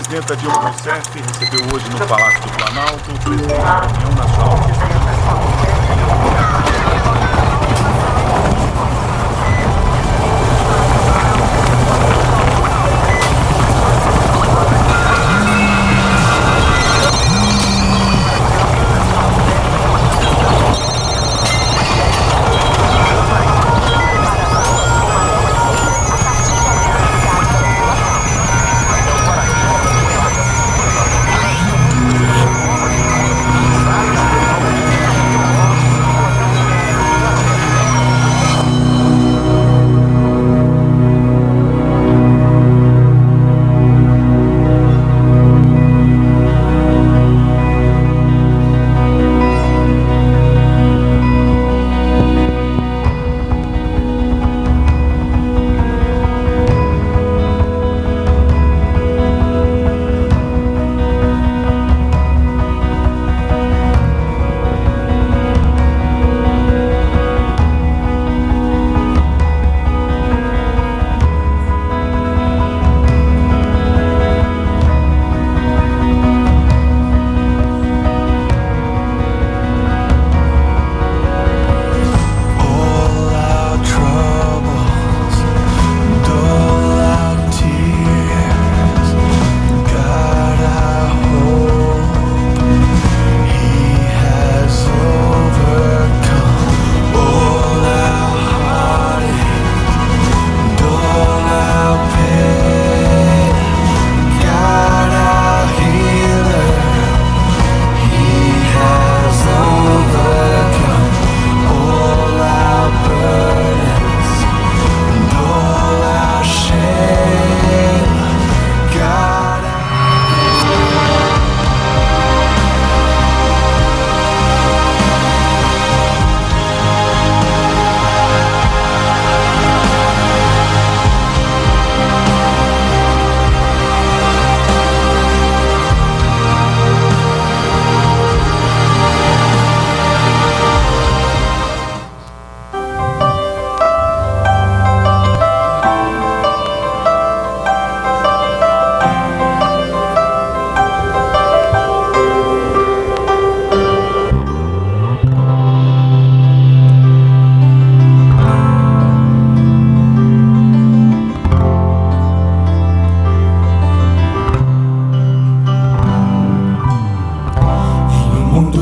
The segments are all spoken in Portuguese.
presidenta Dilma Rousseff recebeu hoje no Palácio do Planalto o presidente da União Nacional de Pesquisadores.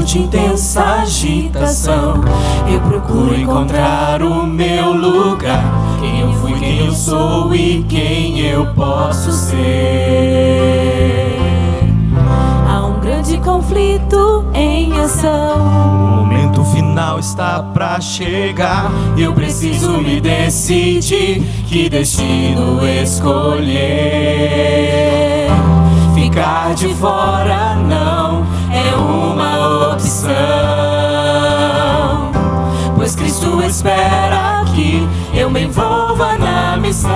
De intensa agitação, eu procuro encontrar o meu lugar. Quem eu fui, quem eu sou e quem eu posso ser. Há um grande conflito em ação. O momento final está pra chegar. Eu preciso me decidir que destino escolher. Ficar de fora não é uma opção, pois Cristo espera que eu me envolva na missão.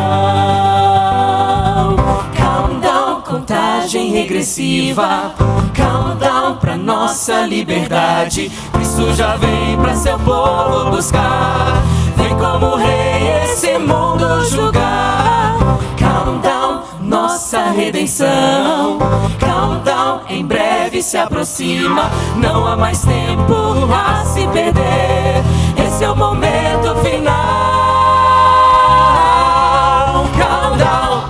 Countdown, contagem regressiva, countdown pra nossa liberdade. Cristo já vem pra seu povo buscar, vem como rei esse mundo julgar. Countdown, nossa redenção. Countdown, em breve se aproxima. Não há mais tempo a se perder. Esse é o momento final. Countdown.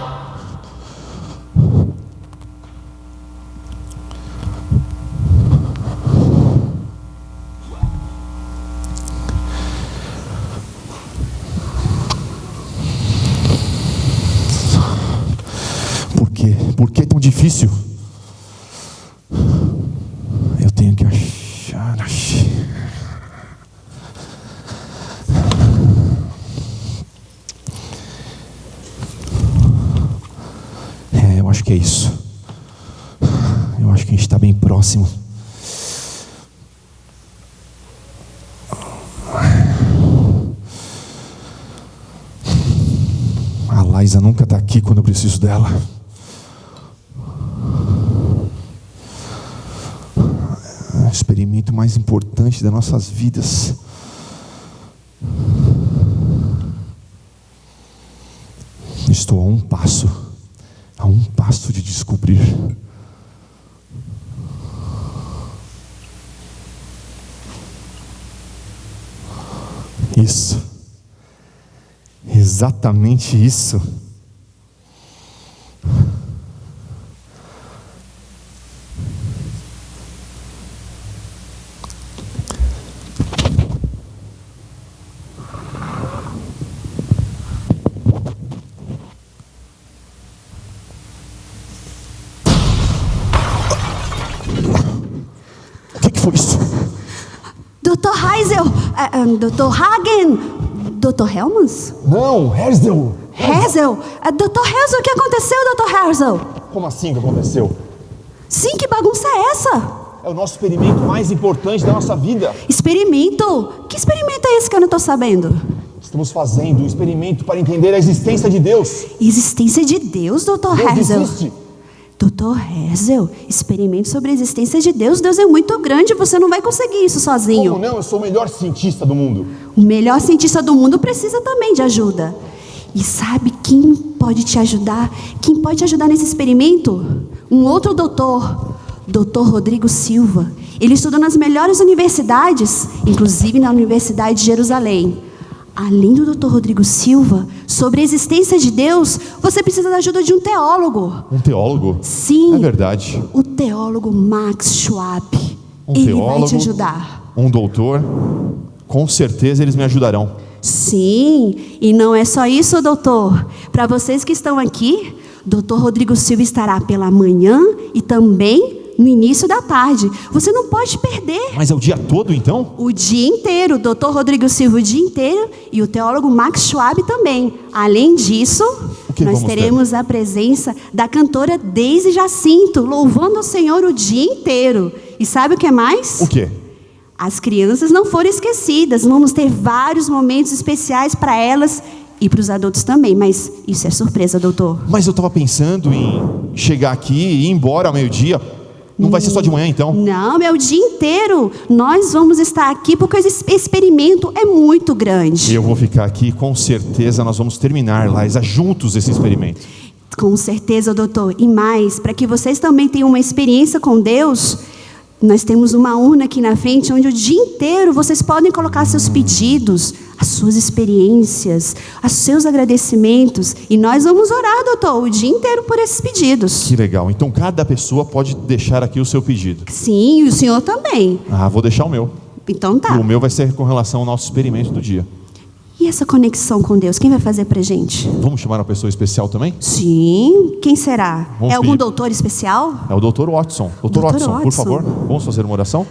Por que é tão difícil? Eu tenho que achar. Eu acho que é isso. Eu acho que a gente está bem próximo. A Laísa nunca está aqui quando eu preciso dela. Experimento mais importante das nossas vidas. Estou a um passo de descobrir Isso. Exatamente isso. O que foi isso? Dr. Heisel, Dr. Hagen, Dr. Helmans? Não, Herzl. Hazel? Dr. Hazel, o que aconteceu, Dr. Hazel? Como assim que aconteceu? Sim, que bagunça é essa? É o nosso experimento mais importante da nossa vida. Experimento? Que experimento é esse que eu não estou sabendo? Estamos fazendo um experimento para entender a existência de Deus. Existência de Deus, Dr. Deus Hazel? existe. Dr. Hazel, experimento sobre a existência de Deus. Deus é muito grande, você não vai conseguir isso sozinho. Como não? Eu sou o melhor cientista do mundo. O melhor cientista do mundo precisa também de ajuda. E sabe quem pode te ajudar? Quem pode te ajudar nesse experimento? Um outro doutor, Dr. Rodrigo Silva. Ele estudou nas melhores universidades, inclusive na Universidade de Jerusalém. Além do Dr. Rodrigo Silva, sobre a existência de Deus, você precisa da ajuda de um teólogo. Um teólogo? Sim. É verdade. O teólogo Max Schwab. Um Ele teólogo, vai te ajudar. Um doutor. Com certeza eles me ajudarão. Sim, e não é só isso, doutor. Para vocês que estão aqui, Dr. Rodrigo Silva estará pela manhã e também no início da tarde. Você não pode perder. Mas é o dia todo, então? O dia inteiro, Dr. Rodrigo Silva o dia inteiro e o teólogo Max Schwab também. Além disso, nós teremos a presença da cantora Deise Jacinto, louvando o Senhor o dia inteiro. E sabe o que mais? O quê? As crianças não foram esquecidas. Vamos ter vários momentos especiais para elas e para os adultos também. Mas isso é surpresa, doutor. Mas eu estava pensando em chegar aqui e ir embora ao meio-dia. Não vai ser só de manhã, então? Não, é o dia inteiro. Nós vamos estar aqui porque esse experimento é muito grande. Eu vou ficar aqui, com certeza nós vamos terminar, Laísa, juntos esse experimento. Com certeza, doutor. E mais, para que vocês também tenham uma experiência com Deus, nós temos uma urna aqui na frente, onde o dia inteiro vocês podem colocar seus pedidos, as suas experiências, os seus agradecimentos. E nós vamos orar, doutor, o dia inteiro por esses pedidos. Que legal. Então cada pessoa pode deixar aqui o seu pedido. Sim, e o senhor também. Ah, vou deixar o meu. Então tá. O meu vai ser com relação ao nosso experimento do dia. E essa conexão com Deus, quem vai fazer pra gente? Vamos chamar uma pessoa especial também? Sim, quem será? Vamos é algum pedir. doutor especial? É o Dr. Watson. Dr. Watson, por favor, vamos fazer uma oração?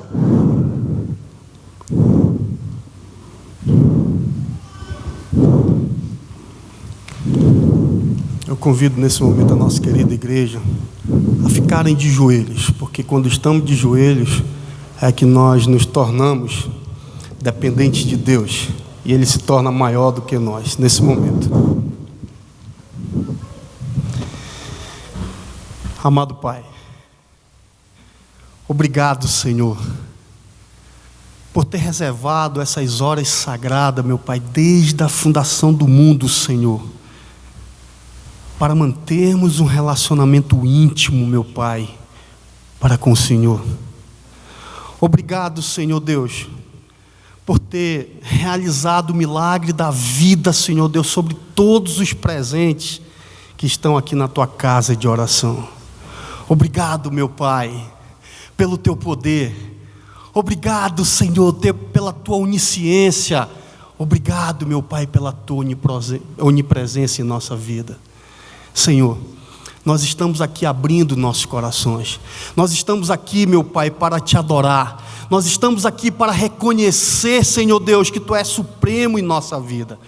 Eu convido nesse momento a nossa querida igreja a ficarem de joelhos, porque quando estamos de joelhos é que nós nos tornamos dependentes de Deus e Ele se torna maior do que nós nesse momento. Amado Pai, obrigado, Senhor, por ter reservado essas horas sagradas, meu Pai, desde a fundação do mundo, Senhor, para mantermos um relacionamento íntimo, meu Pai, para com o Senhor. Obrigado, Senhor Deus, por ter realizado o milagre da vida, Senhor Deus, sobre todos os presentes que estão aqui na Tua casa de oração. Obrigado, meu Pai, pelo Teu poder. Obrigado, Senhor, pela Tua onisciência. Obrigado, meu Pai, pela Tua onipresença em nossa vida. Senhor, nós estamos aqui abrindo nossos corações. Nós estamos aqui, meu Pai, para Te adorar. Nós estamos aqui para reconhecer, Senhor Deus, que Tu és supremo em nossa vida.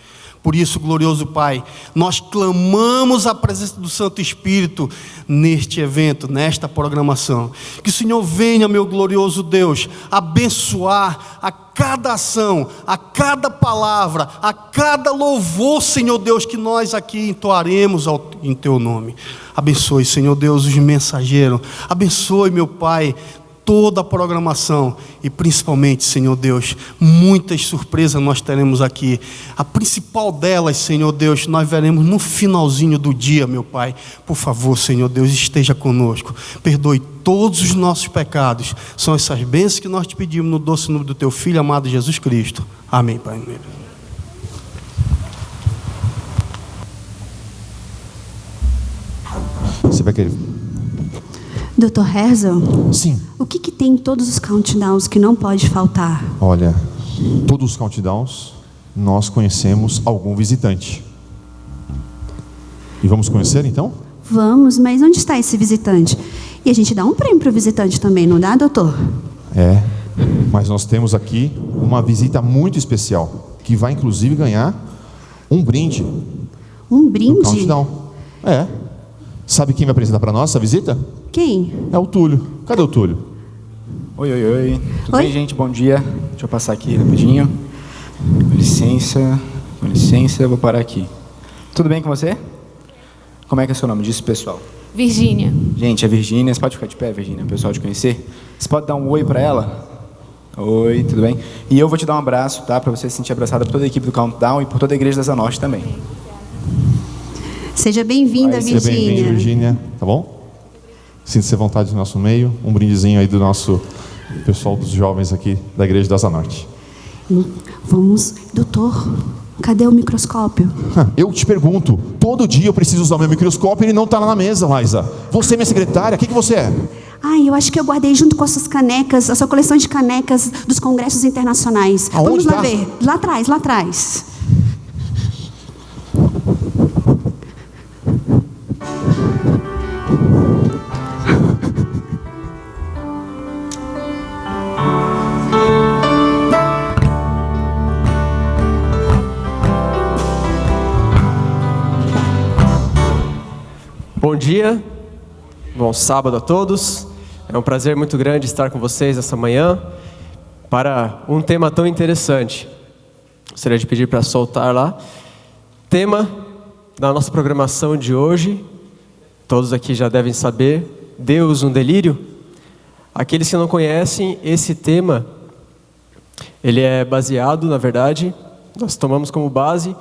Por isso, glorioso Pai, nós clamamos a presença do Santo Espírito neste evento, nesta programação. Que o Senhor venha, meu glorioso Deus, abençoar a cada ação, a cada palavra, a cada louvor, Senhor Deus, que nós aqui entoaremos em Teu nome. Abençoe, Senhor Deus, os mensageiros. Abençoe, meu Pai, toda a programação e principalmente, Senhor Deus, muitas surpresas nós teremos aqui. A principal delas, Senhor Deus, nós veremos no finalzinho do dia, meu Pai. Por favor, Senhor Deus, esteja conosco. Perdoe todos os nossos pecados. São essas bênçãos que nós te pedimos no doce nome do Teu Filho amado Jesus Cristo. Amém, Pai. você vai querer? Dr. Herzl, Sim. o que tem em todos os countdowns que não pode faltar? Olha, todos os countdowns nós conhecemos algum visitante. E vamos conhecer então? Vamos, mas onde está esse visitante? E a gente dá um prêmio para o visitante também, não dá, doutor? É, mas nós temos aqui uma visita muito especial, que vai inclusive ganhar um brinde. Um No brinde? countdown. É. Sabe quem vai apresentar para nós essa visita? Quem? É o Túlio. Cadê o Túlio? Oi, oi, oi. Tudo Oi. bem, gente? Bom dia. Deixa eu passar aqui rapidinho. Com licença, eu vou parar aqui. Tudo bem com você? Como é que é o seu nome? Diz pro pessoal. Virgínia. Gente, é Virgínia. Você pode ficar de pé, Virgínia, o pessoal te conhecer? Você pode dar um oi para ela? Oi, tudo bem? E eu vou te dar um abraço, tá? Para você se sentir abraçada por toda a equipe do Countdown e por toda a Igreja da Zanorte também. Seja bem-vinda, Seja bem-vindo, Virgínia. Virgínia. Tá bom? Sinta-se à vontade do nosso meio. Um brindezinho aí do nosso pessoal dos jovens aqui da Igreja da Zanorte. Vamos, doutor, cadê o microscópio? Eu te pergunto, todo dia eu preciso usar meu microscópio e ele não está lá na mesa, Laísa. Você é minha secretária, o que você é? Ai, eu acho que eu guardei junto com as suas canecas, a sua coleção de canecas dos congressos internacionais. Aonde Vamos lá tá? ver. Lá atrás, lá atrás. Bom dia, bom sábado a todos. É um prazer muito grande estar com vocês essa manhã para um tema tão interessante. Gostaria de pedir para soltar lá. Tema da nossa programação de hoje, todos aqui já devem saber, Deus, um delírio? Aqueles que não conhecem, esse tema, ele é baseado, na verdade, nós tomamos como base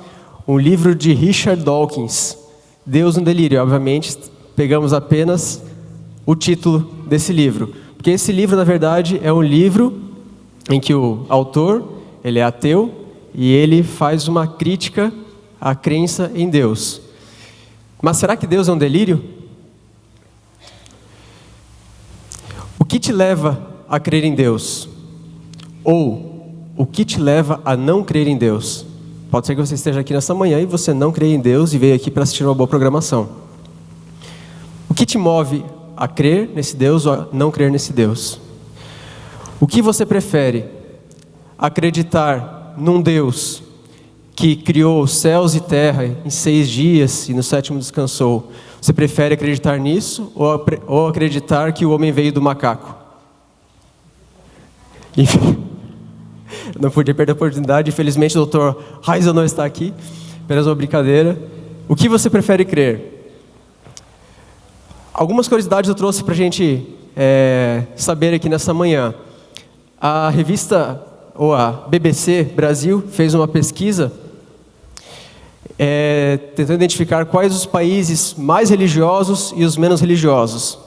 um livro de Richard Dawkins, Deus, um delírio. Obviamente, pegamos apenas o título desse livro, porque esse livro, na verdade, é um livro em que o autor, ele é ateu, e ele faz uma crítica à crença em Deus. Mas será que Deus é um delírio? O que te leva a crer em Deus? Ou o que te leva a não crer em Deus? Pode ser que você esteja aqui nessa manhã e você não crê em Deus e veio aqui para assistir uma boa programação. O que te move a crer nesse Deus ou a não crer nesse Deus? O que você prefere? Acreditar num Deus que criou céus e terra em 6 dias e no 7º descansou. Você prefere acreditar nisso ou acreditar que o homem veio do macaco? Enfim, não podia perder a oportunidade. Infelizmente o Dr. Herzl não está aqui. Apenas uma brincadeira. O que você prefere crer? Algumas curiosidades eu trouxe para a gente saber aqui nessa manhã. A revista, ou a BBC Brasil, fez uma pesquisa tentando identificar quais os países mais religiosos e os menos religiosos.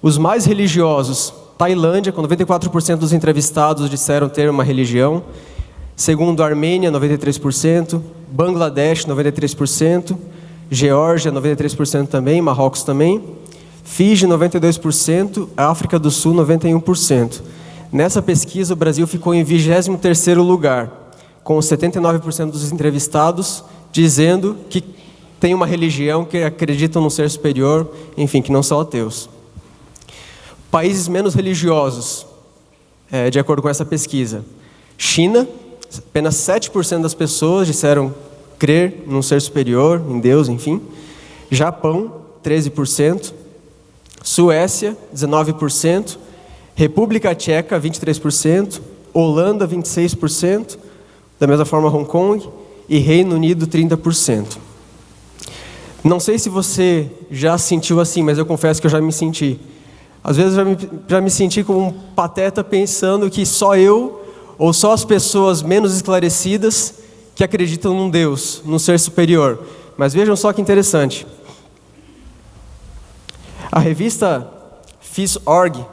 Os mais religiosos, Tailândia, com 94% dos entrevistados disseram ter uma religião. Segundo, Armênia, 93%. Bangladesh, 93%. Geórgia, 93% também. Marrocos também. Fiji, 92%. África do Sul, 91%. Nessa pesquisa, o Brasil ficou em 23º lugar, com 79% dos entrevistados dizendo que tem uma religião, que acreditam num ser superior, enfim, que não são ateus. Países menos religiosos, de acordo com essa pesquisa. China, apenas 7% das pessoas disseram crer num ser superior, em Deus, enfim. Japão, 13%. Suécia, 19%. República Tcheca, 23%. Holanda, 26%. Da mesma forma, Hong Kong. E Reino Unido, 30%. Não sei se você já se sentiu assim, mas eu confesso que eu já me senti. Às vezes eu já me senti como um pateta pensando que só eu, ou só as pessoas menos esclarecidas, que acreditam num Deus, num ser superior. Mas vejam só que interessante. A revista Phys.org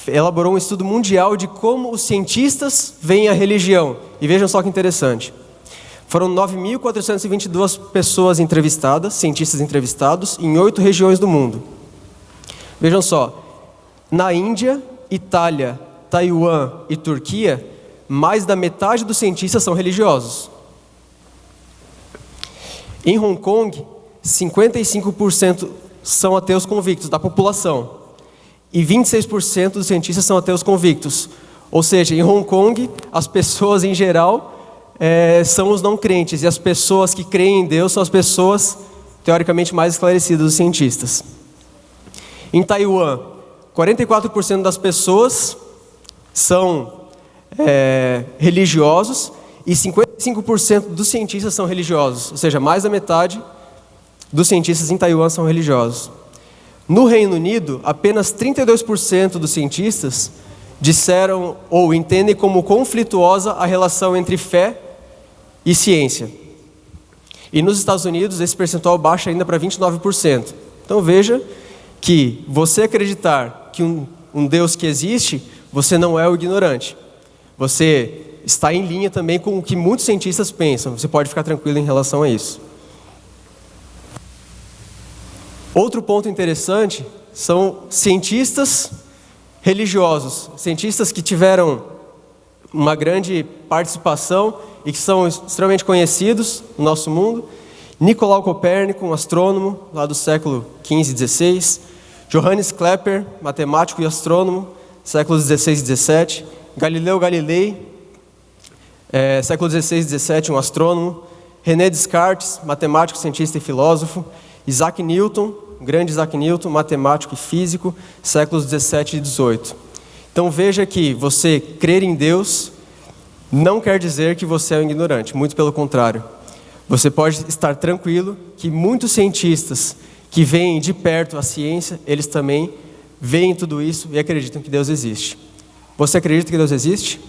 elaborou um estudo mundial de como os cientistas veem a religião. E vejam só que interessante. Foram 9.422 pessoas entrevistadas, cientistas entrevistados, em 8 regiões do mundo. Vejam só, na Índia, Itália, Taiwan e Turquia, mais da metade dos cientistas são religiosos. Em Hong Kong, 55% são ateus convictos da população e 26% dos cientistas são ateus convictos. Ou seja, em Hong Kong, as pessoas em geral são os não crentes e as pessoas que creem em Deus são as pessoas teoricamente mais esclarecidas dos cientistas. Em Taiwan, 44% das pessoas são religiosos e 55% dos cientistas são religiosos, ou seja, mais da metade dos cientistas em Taiwan são religiosos. No Reino Unido, apenas 32% dos cientistas disseram ou entendem como conflituosa a relação entre fé e ciência. E nos Estados Unidos, esse percentual baixa ainda para 29%. Então veja que você acreditar que um Deus que existe, você não é o ignorante. Você está em linha também com o que muitos cientistas pensam. Você pode ficar tranquilo em relação a isso. Outro ponto interessante são cientistas religiosos. Cientistas que tiveram uma grande participação e que são extremamente conhecidos no nosso mundo. Nicolau Copérnico, um astrônomo lá do século XV e XVI. Johannes Kepler, matemático e astrônomo, séculos XVI e XVII. Galileu Galilei, século XVI e XVII, um astrônomo. René Descartes, matemático, cientista e filósofo. Isaac Newton, grande Isaac Newton, matemático e físico, séculos XVII e XVIII. Então veja que você crer em Deus não quer dizer que você é um ignorante, muito pelo contrário. Você pode estar tranquilo que muitos cientistas que veem de perto a ciência, eles também veem tudo isso e acreditam que Deus existe. Você acredita que Deus existe?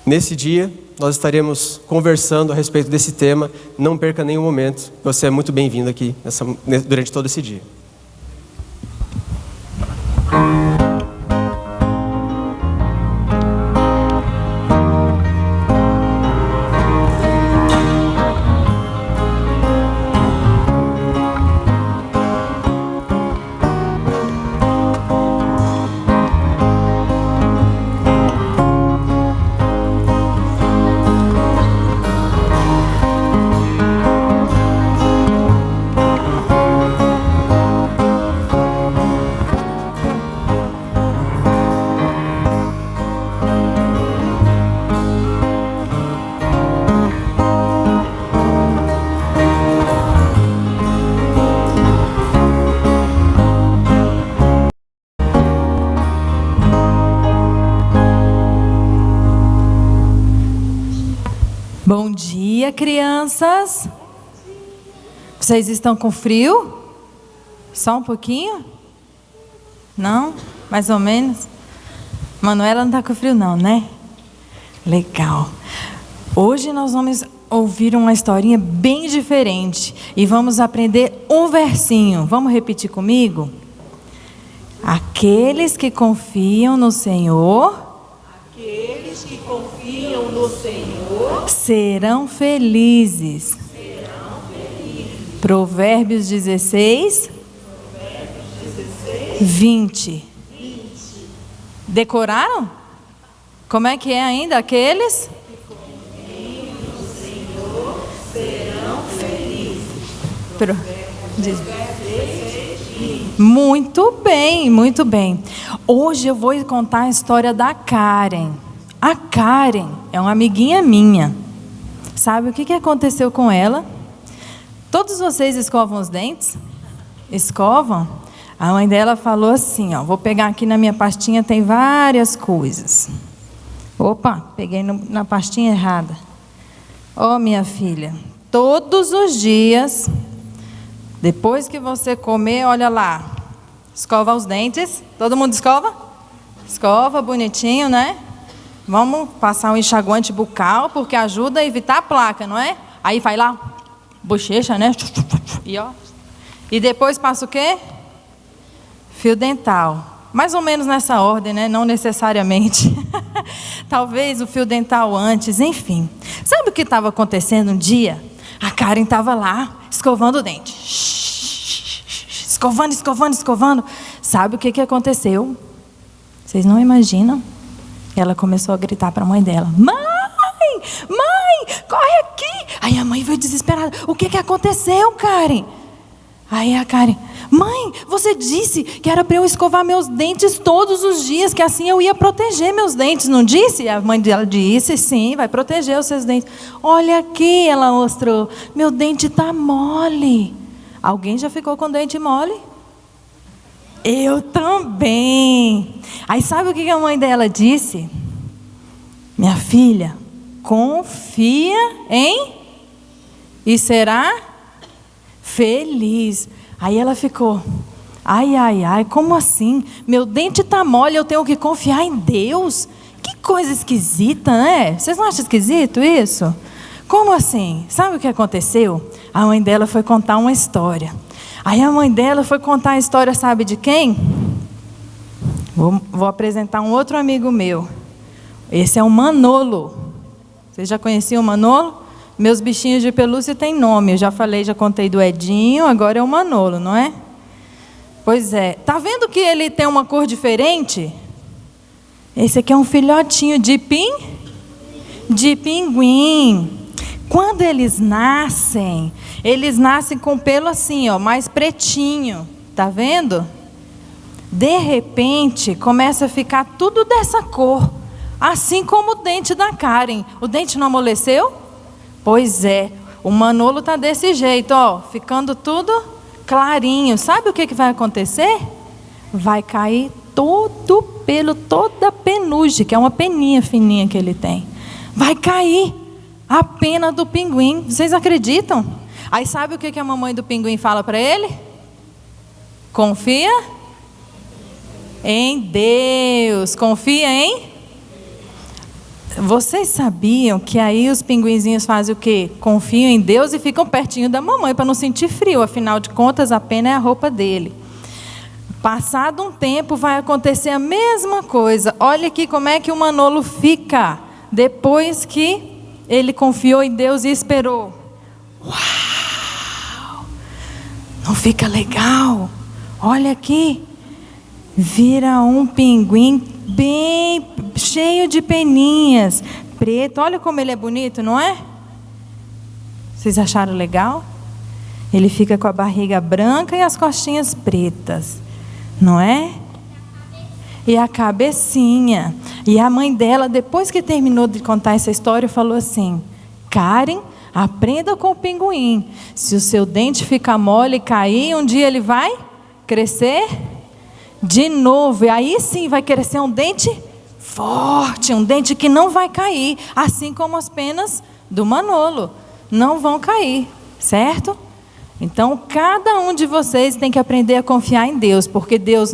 Nesse dia, nós estaremos conversando a respeito desse tema. Não perca nenhum momento. Você é muito bem-vindo aqui durante todo esse dia. Bom dia, crianças. Vocês estão com frio? Só um pouquinho? Não? Mais ou menos? Manuela não está com frio não, né? Legal. Hoje nós vamos ouvir uma historinha bem diferente e vamos aprender um versinho. Vamos repetir comigo? Aqueles que confiam no Senhor... Aqueles que confiam no Senhor serão felizes. Provérbios 16, 20. Decoraram? Como é que é ainda? Aqueles que confiam no Senhor serão felizes. Muito bem, muito bem. Hoje eu vou contar a história da Karen. A Karen é uma amiguinha minha. Sabe o que aconteceu com ela? Todos vocês escovam os dentes? Escovam? A mãe dela falou assim, ó, vou pegar aqui na minha pastinha, tem várias coisas. Opa, peguei na pastinha errada. Ó, minha filha, todos os dias, depois que você comer, olha lá, escova os dentes. Todo mundo escova? Escova, bonitinho, né? Vamos passar um enxaguante bucal, porque ajuda a evitar a placa, não é? Aí vai lá, bochecha, né? E ó. E depois passa o quê? Fio dental. Mais ou menos nessa ordem, né? Não necessariamente. Talvez o fio dental antes, enfim. Sabe o que estava acontecendo um dia? A Karen estava lá, escovando o dente. Escovando. Sabe o que aconteceu? Vocês não imaginam? Ela começou a gritar para a mãe dela: Mãe, corre aqui. Aí a mãe veio desesperada: O que aconteceu, Karen? Aí a Karen: Mãe, você disse que era para eu escovar meus dentes todos os dias, que assim eu ia proteger meus dentes, não disse? A mãe dela disse: Sim, vai proteger os seus dentes. Olha aqui, ela mostrou: Meu dente está mole. Alguém já ficou com dente mole? Eu também. Aí sabe o que a mãe dela disse? Minha filha, confia em e será feliz. Aí ela ficou: Ai, como assim? Meu dente está mole, eu tenho que confiar em Deus? Que coisa esquisita, né? Vocês não acham esquisito isso? Como assim? Sabe o que aconteceu? A mãe dela foi contar uma história. Aí a mãe dela foi contar a história, sabe de quem? Vou apresentar um outro amigo meu. Esse é o Manolo. Vocês já conheciam o Manolo? Meus bichinhos de pelúcia têm nome. Eu já falei, já contei do Edinho, agora é o Manolo, não é? Pois é. Tá vendo que ele tem uma cor diferente? Esse aqui é um filhotinho de pinguim. Quando eles nascem com pelo assim, ó, mais pretinho. Tá vendo? De repente, começa a ficar tudo dessa cor. Assim como o dente da Karen. O dente não amoleceu? Pois é. O Manolo tá desse jeito, ó. Ficando tudo clarinho. Sabe o que vai acontecer? Vai cair todo o pelo, toda a penugem, que é uma peninha fininha que ele tem. Vai cair a pena do pinguim. Vocês acreditam? Aí sabe o que a mamãe do pinguim fala para ele? Confia em Deus. Confia em... Vocês sabiam que aí os pinguinzinhos fazem o quê? Confiam em Deus e ficam pertinho da mamãe para não sentir frio. Afinal de contas, a pena é a roupa dele. Passado um tempo, vai acontecer a mesma coisa. Olha aqui como é que o Manolo fica depois que ele confiou em Deus e esperou. Uau! Não fica legal? Olha aqui. Vira um pinguim bem cheio de peninhas, preto. Olha como ele é bonito, não é? Vocês acharam legal? Ele fica com a barriga branca e as costinhas pretas, não é? E a cabecinha. E a mãe dela, depois que terminou de contar essa história, falou assim: Karen, aprenda com o pinguim. Se o seu dente ficar mole e cair, um dia ele vai crescer de novo. E aí sim vai crescer um dente forte, um dente que não vai cair. Assim como as penas do Manolo não vão cair, certo? Então cada um de vocês tem que aprender a confiar em Deus, porque Deus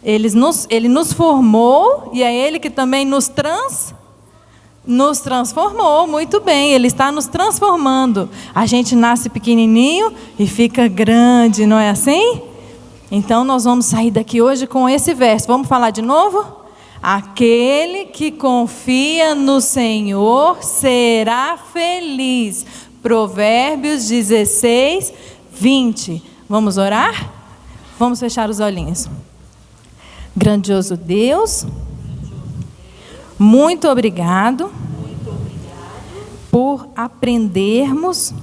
Ele nos formou e é Ele que também nos transformou. Muito bem, Ele está nos transformando. A gente nasce pequenininho e fica grande, não é assim? Então nós vamos sair daqui hoje com esse verso. Vamos falar de novo? Aquele que confia no Senhor será feliz. Provérbios 16, 20. Vamos orar? Vamos fechar os olhinhos. Grandioso Deus, muito obrigado por aprendermos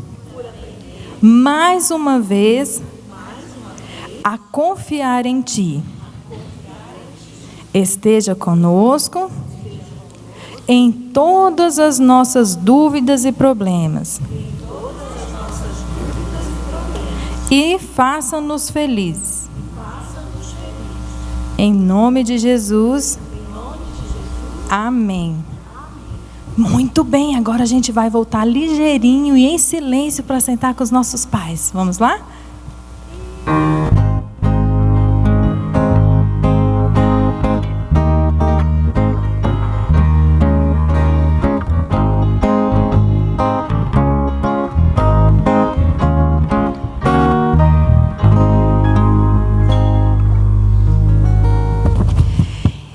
mais uma vez a confiar em Ti. Esteja conosco em todas as nossas dúvidas e problemas. E faça-nos felizes. Em nome de Jesus. Amém. Muito bem, agora a gente vai voltar ligeirinho e em silêncio para sentar com os nossos pais. Vamos lá?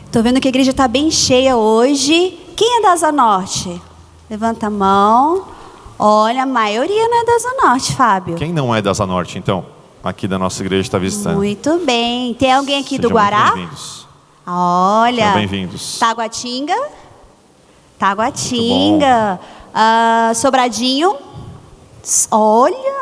Estou vendo que a igreja está bem cheia hoje. Quem é da Asa Norte? Levanta a mão. Olha, a maioria não é da Asa Norte, Fábio. Quem não é da Asa Norte, então? aqui da nossa igreja está visitando. Muito bem. Tem alguém aqui do Sejam muito Guará? bem-vindos. Olha. Sejam bem-vindos. Taguatinga. Taguatinga. Sobradinho. Olha.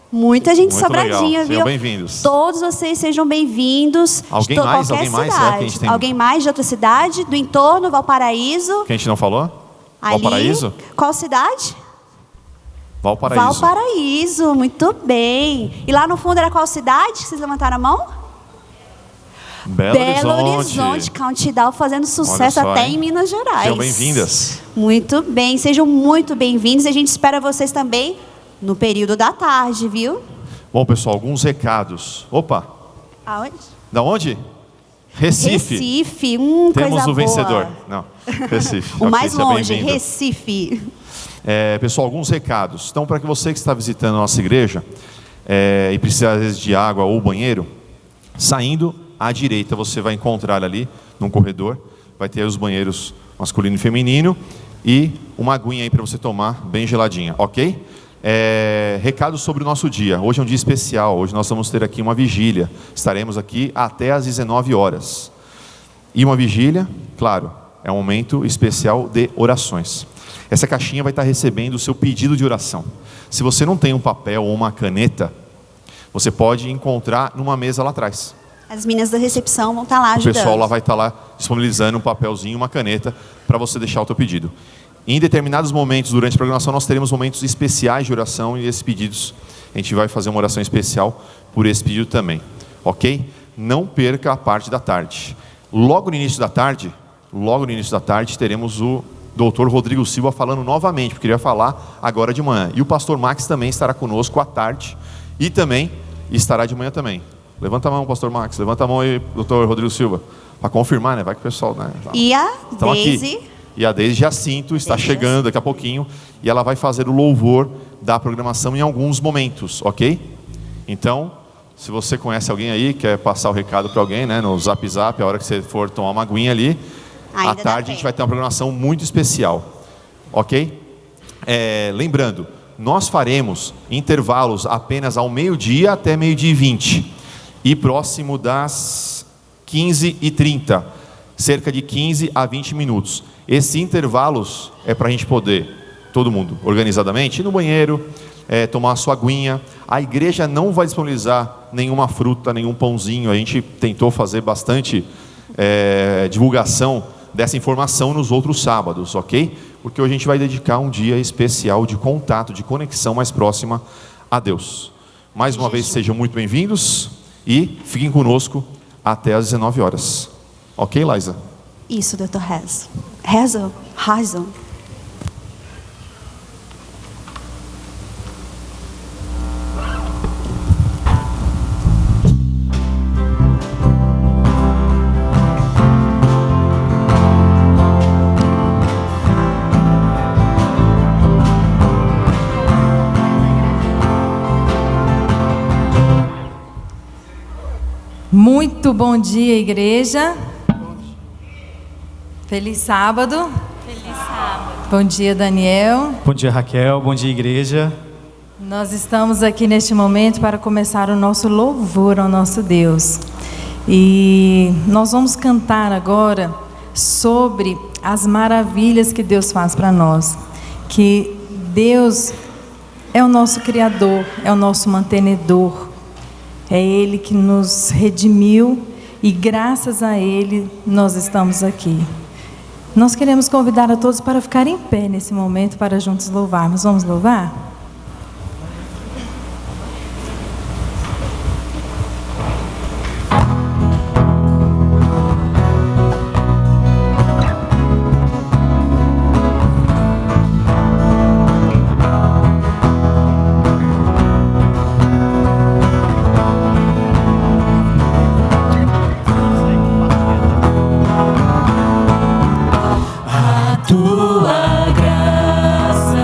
Muita gente de Muito Sobradinho, legal. viu? Sejam bem-vindos. Todos vocês sejam bem-vindos. Alguém de mais? qualquer Alguém mais? cidade. Será que a gente tem- Alguém mais de outra cidade? Do entorno, Valparaíso? Quem a gente não falou? Ali. Valparaíso? Qual cidade? Valparaíso. Valparaíso, muito bem. E lá no fundo era qual cidade que vocês levantaram a mão? Belo Horizonte, Countdown fazendo sucesso Olha só, até hein? em Minas Gerais. Sejam bem-vindas. Muito bem, sejam muito bem-vindos. E a gente espera vocês também no período da tarde, viu? Bom, pessoal, alguns recados. Opa, Aonde? da onde? Recife. Recife, Temos coisa o vencedor. boa. Não, Recife. O Ok, mais seja longe, bem-vindo. Recife. Pessoal, alguns recados. Então, para que você que está visitando a nossa igreja e precisa, às vezes, de água ou banheiro, saindo à direita, você vai encontrar ali, num corredor, vai ter os banheiros masculino e feminino e uma aguinha aí para você tomar, bem geladinha, ok? Recado sobre o nosso dia. Hoje é um dia especial. Hoje nós vamos ter aqui uma vigília. Estaremos aqui até às 19 horas. E uma vigília, claro, é um momento especial de orações. Essa caixinha vai estar recebendo o seu pedido de oração. Se você não tem um papel ou uma caneta, você pode encontrar numa mesa lá atrás. As meninas da recepção vão estar lá O ajudando. pessoal lá vai estar lá disponibilizando um papelzinho, uma caneta, para você deixar o teu pedido. Em determinados momentos durante a programação, nós teremos momentos especiais de oração e esses pedidos, a gente vai fazer uma oração especial por esse pedido também, ok? Não perca a parte da tarde. Logo no início da tarde, teremos o Dr. Rodrigo Silva falando novamente, porque ele vai falar agora de manhã. E o pastor Max também estará conosco à tarde e também estará de manhã também. Levanta a mão, pastor Max, levanta a mão aí, Dr. Rodrigo Silva, para confirmar, né? Vai que o pessoal, né? E a Estão Deise. aqui. E a Deise Jacinto está chegando daqui a pouquinho e ela vai fazer o louvor da programação em alguns momentos, ok? Então, se você conhece alguém aí, quer passar o recado para alguém, né, no Zap Zap, a hora que você for tomar uma aguinha ali, Ainda à dá tarde a gente tempo. vai ter uma programação muito especial, ok? Lembrando, nós faremos intervalos apenas ao meio-dia até meio-dia e 20 e próximo das 15h30, cerca de 15 a 20 minutos. Esses intervalos é para a gente poder, todo mundo, organizadamente, ir no banheiro, tomar a sua aguinha. A igreja não vai disponibilizar nenhuma fruta, nenhum pãozinho. A gente tentou fazer bastante divulgação dessa informação nos outros sábados, ok? Porque hoje a gente vai dedicar um dia especial de contato, de conexão mais próxima a Deus. Mais uma vez, sejam muito bem-vindos e fiquem conosco até às 19 horas. Ok, Liza? Isso, Dr. Rezo. Muito bom dia, igreja. Feliz sábado. Bom dia, Daniel. Bom dia, Raquel. Bom dia, igreja. Nós estamos aqui neste momento para começar o nosso louvor ao nosso Deus. E nós vamos cantar agora sobre as maravilhas que Deus faz para nós. Que Deus é o nosso Criador, é o nosso mantenedor. É Ele que nos redimiu e graças a Ele nós estamos aqui. Nós queremos convidar a todos para ficar em pé nesse momento para juntos louvarmos. Vamos louvar? Tua graça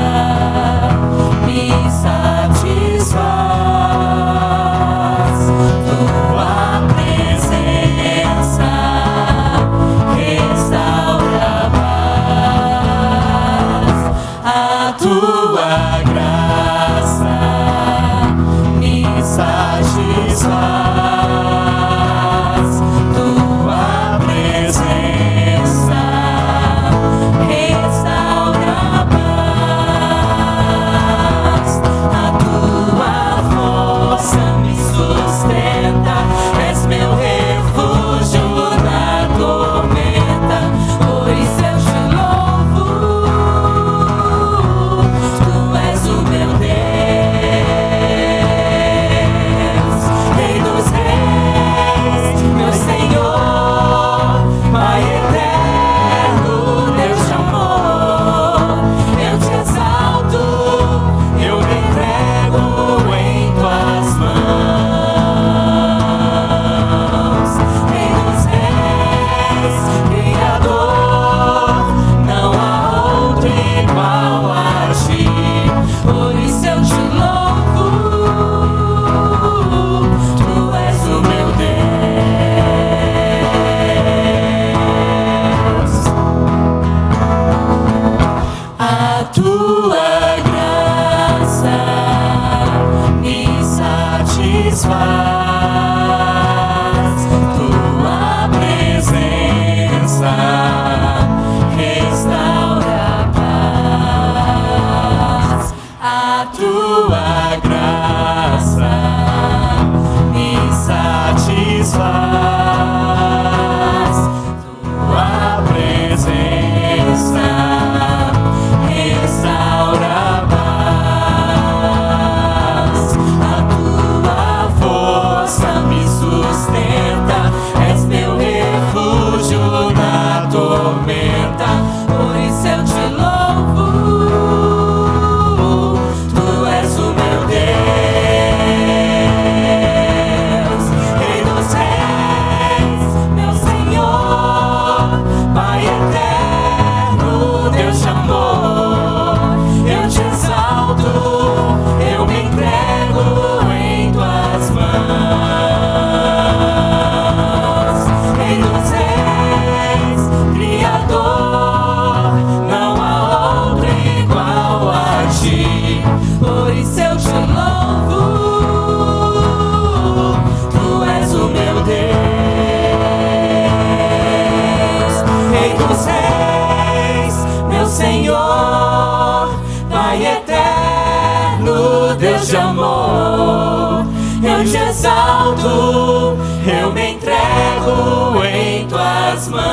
Rei dos Reis, meu Senhor, Pai eterno, Deus de amor, eu te exalto, eu me entrego em tuas mãos.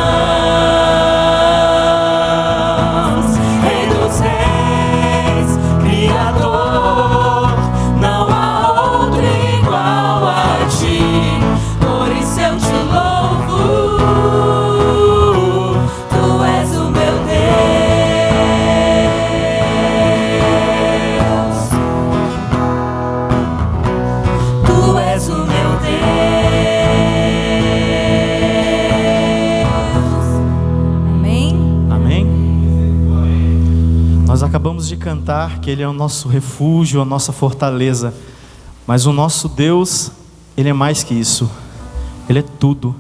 Rei dos Reis, Criador, não há outro igual a ti, por isso eu te louvo, tu és o meu Deus, tu és o meu Deus. Amém? Amém? Nós acabamos de cantar que Ele é o nosso refúgio, a nossa fortaleza. Mas o nosso Deus, Ele é mais que isso. Ele é tudo.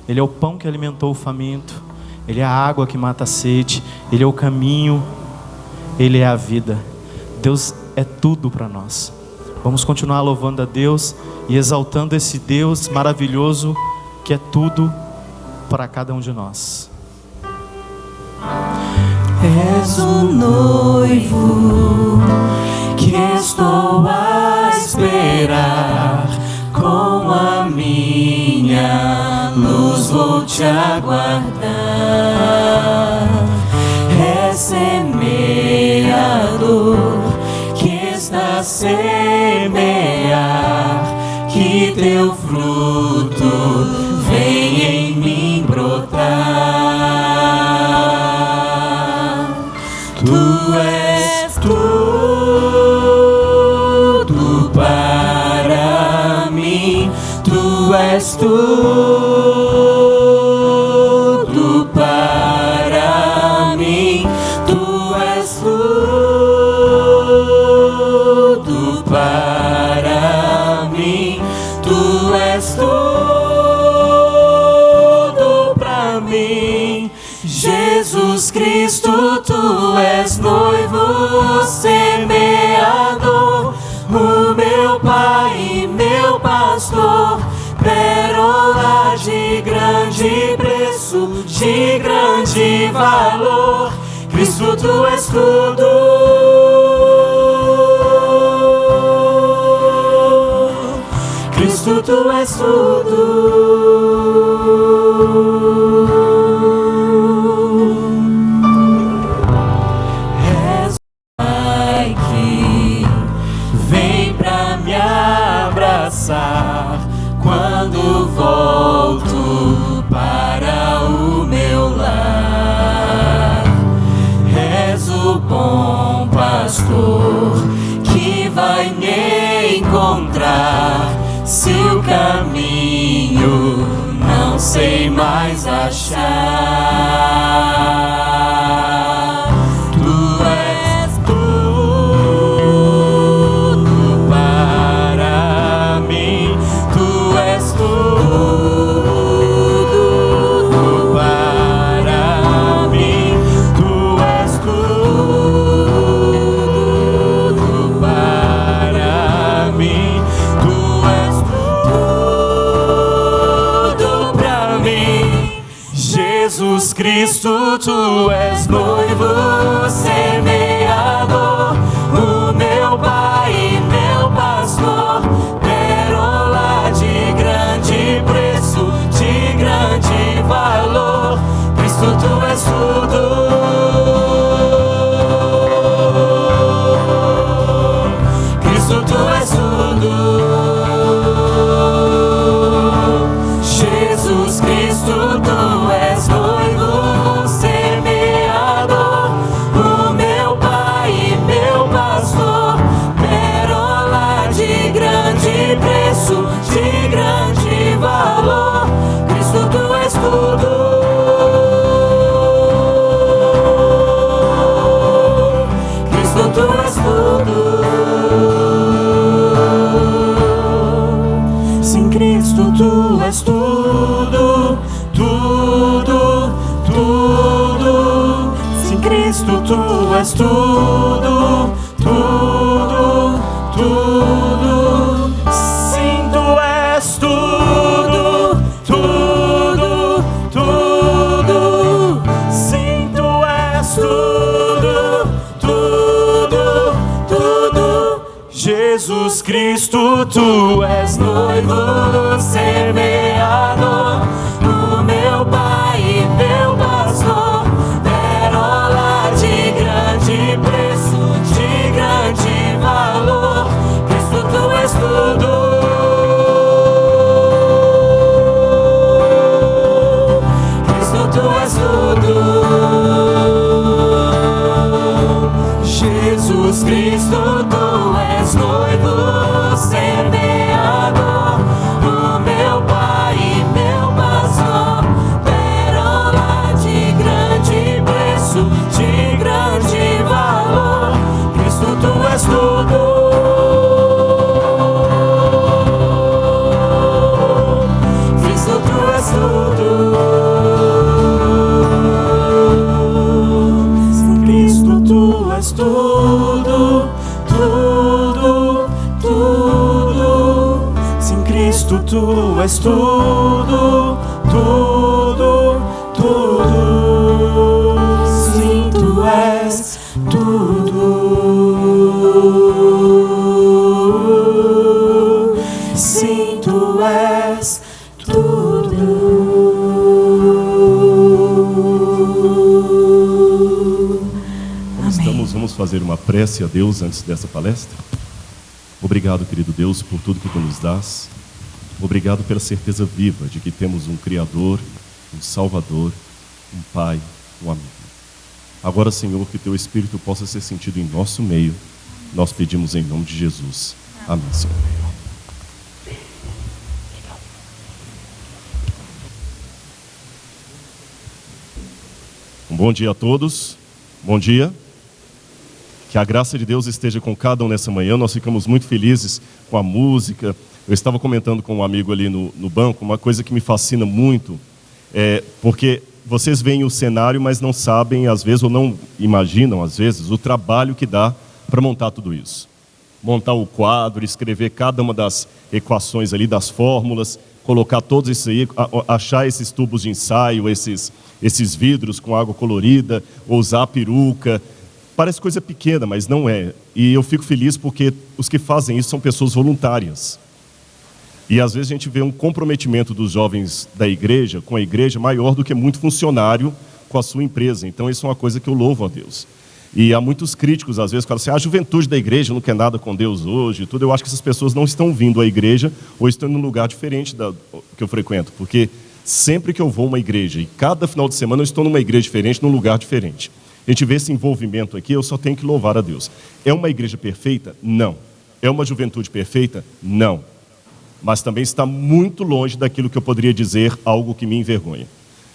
Ele é o pão que alimentou o faminto. Ele é a água que mata a sede. Ele é o caminho. Ele é a vida. Deus é tudo para nós. Vamos continuar louvando a Deus e exaltando esse Deus maravilhoso que é tudo para cada um de nós. És o noivo que estou a esperar, com a minha luz vou te aguardar. É semeador que está a semear, que teu fruto vem em mim brotar. Tu és tudo para mim, tu és tudo para mim, tu és tudo para mim, tu és tudo para mim. Jesus Cristo, tu és noivo semeador, o meu Pai e meu pastor, pérola de grande preço, de grande valor. Cristo, tu és tudo, Cristo, tu és tudo. És o Pai que vem pra me abraçar quando volto para o meu lar. És o bom pastor que vai me encontrar se o caminho não sei mais achar. Tu és tudo para mim, tu és tudo para mim, tu és tudo para mim, tu és tudo para mim. Jesus Cristo, tu és noivo semeador, o meu Pai e meu pastor, pérola de grande preço, de grande valor. Cristo, tu és tudo, Cristo, tu és tudo. Jesus Cristo, tu és noivo semeador, o meu Pai e meu pastor, pérola de grande preço, de grande valor. Cristo, tu és tudo, Cristo, tu és tudo. Sim, Cristo, tu és tudo, tudo, tudo. Sim, Cristo, tu és tudo, tudo, tudo. Sim, tu és tudo, tudo, tudo. Jesus Cristo, tu és noivo semeador, o meu Pai e meu pastor, pérola de grande preço, de grande valor. Cristo, tu és tudo. Cristo, tu és tudo. Jesus Cristo, tu és noivo semeador, o meu Pai e meu pastor, pérola de grande preço, de grande valor. Cristo, tu és tudo. Cristo, tu és tudo. Cristo, tu és tudo, tudo, tudo. Sem Cristo, tu és tudo, tudo, tudo. Sim, tu és tudo. Sim, tu és tudo. Vamos fazer uma prece a Deus antes dessa palestra? Obrigado, querido Deus, por tudo que tu nos dás. Obrigado pela certeza viva de que temos um Criador, um Salvador, um Pai, um amigo. Agora, Senhor, que teu Espírito possa ser sentido em nosso meio, nós pedimos em nome de Jesus. Amém, Senhor. Um bom dia a todos. Bom dia. Que a graça de Deus esteja com cada um nessa manhã. Nós ficamos muito felizes com a música. Eu estava comentando com um amigo ali no banco, uma coisa que me fascina muito, porque vocês veem o cenário, mas não sabem, às vezes, ou não imaginam, às vezes, o trabalho que dá para montar tudo isso. Montar o quadro, escrever cada uma das equações ali, das fórmulas, colocar todos isso aí, achar esses tubos de ensaio, esses vidros com água colorida, ou usar a peruca. Parece coisa pequena, mas não é. E eu fico feliz porque os que fazem isso são pessoas voluntárias. E às vezes a gente vê um comprometimento dos jovens da igreja, com a igreja, maior do que muito funcionário com a sua empresa. Então isso é uma coisa que eu louvo a Deus. E há muitos críticos, às vezes, que falam assim, a juventude da igreja não quer nada com Deus hoje, tudo. Eu acho que essas pessoas não estão vindo à igreja ou estão em um lugar diferente da que eu frequento. Porque sempre que eu vou a uma igreja, e cada final de semana eu estou numa igreja diferente, num lugar diferente. A gente vê esse envolvimento aqui, eu só tenho que louvar a Deus. É uma igreja perfeita? Não. É uma juventude perfeita? Não. Mas também está muito longe daquilo que eu poderia dizer algo que me envergonha.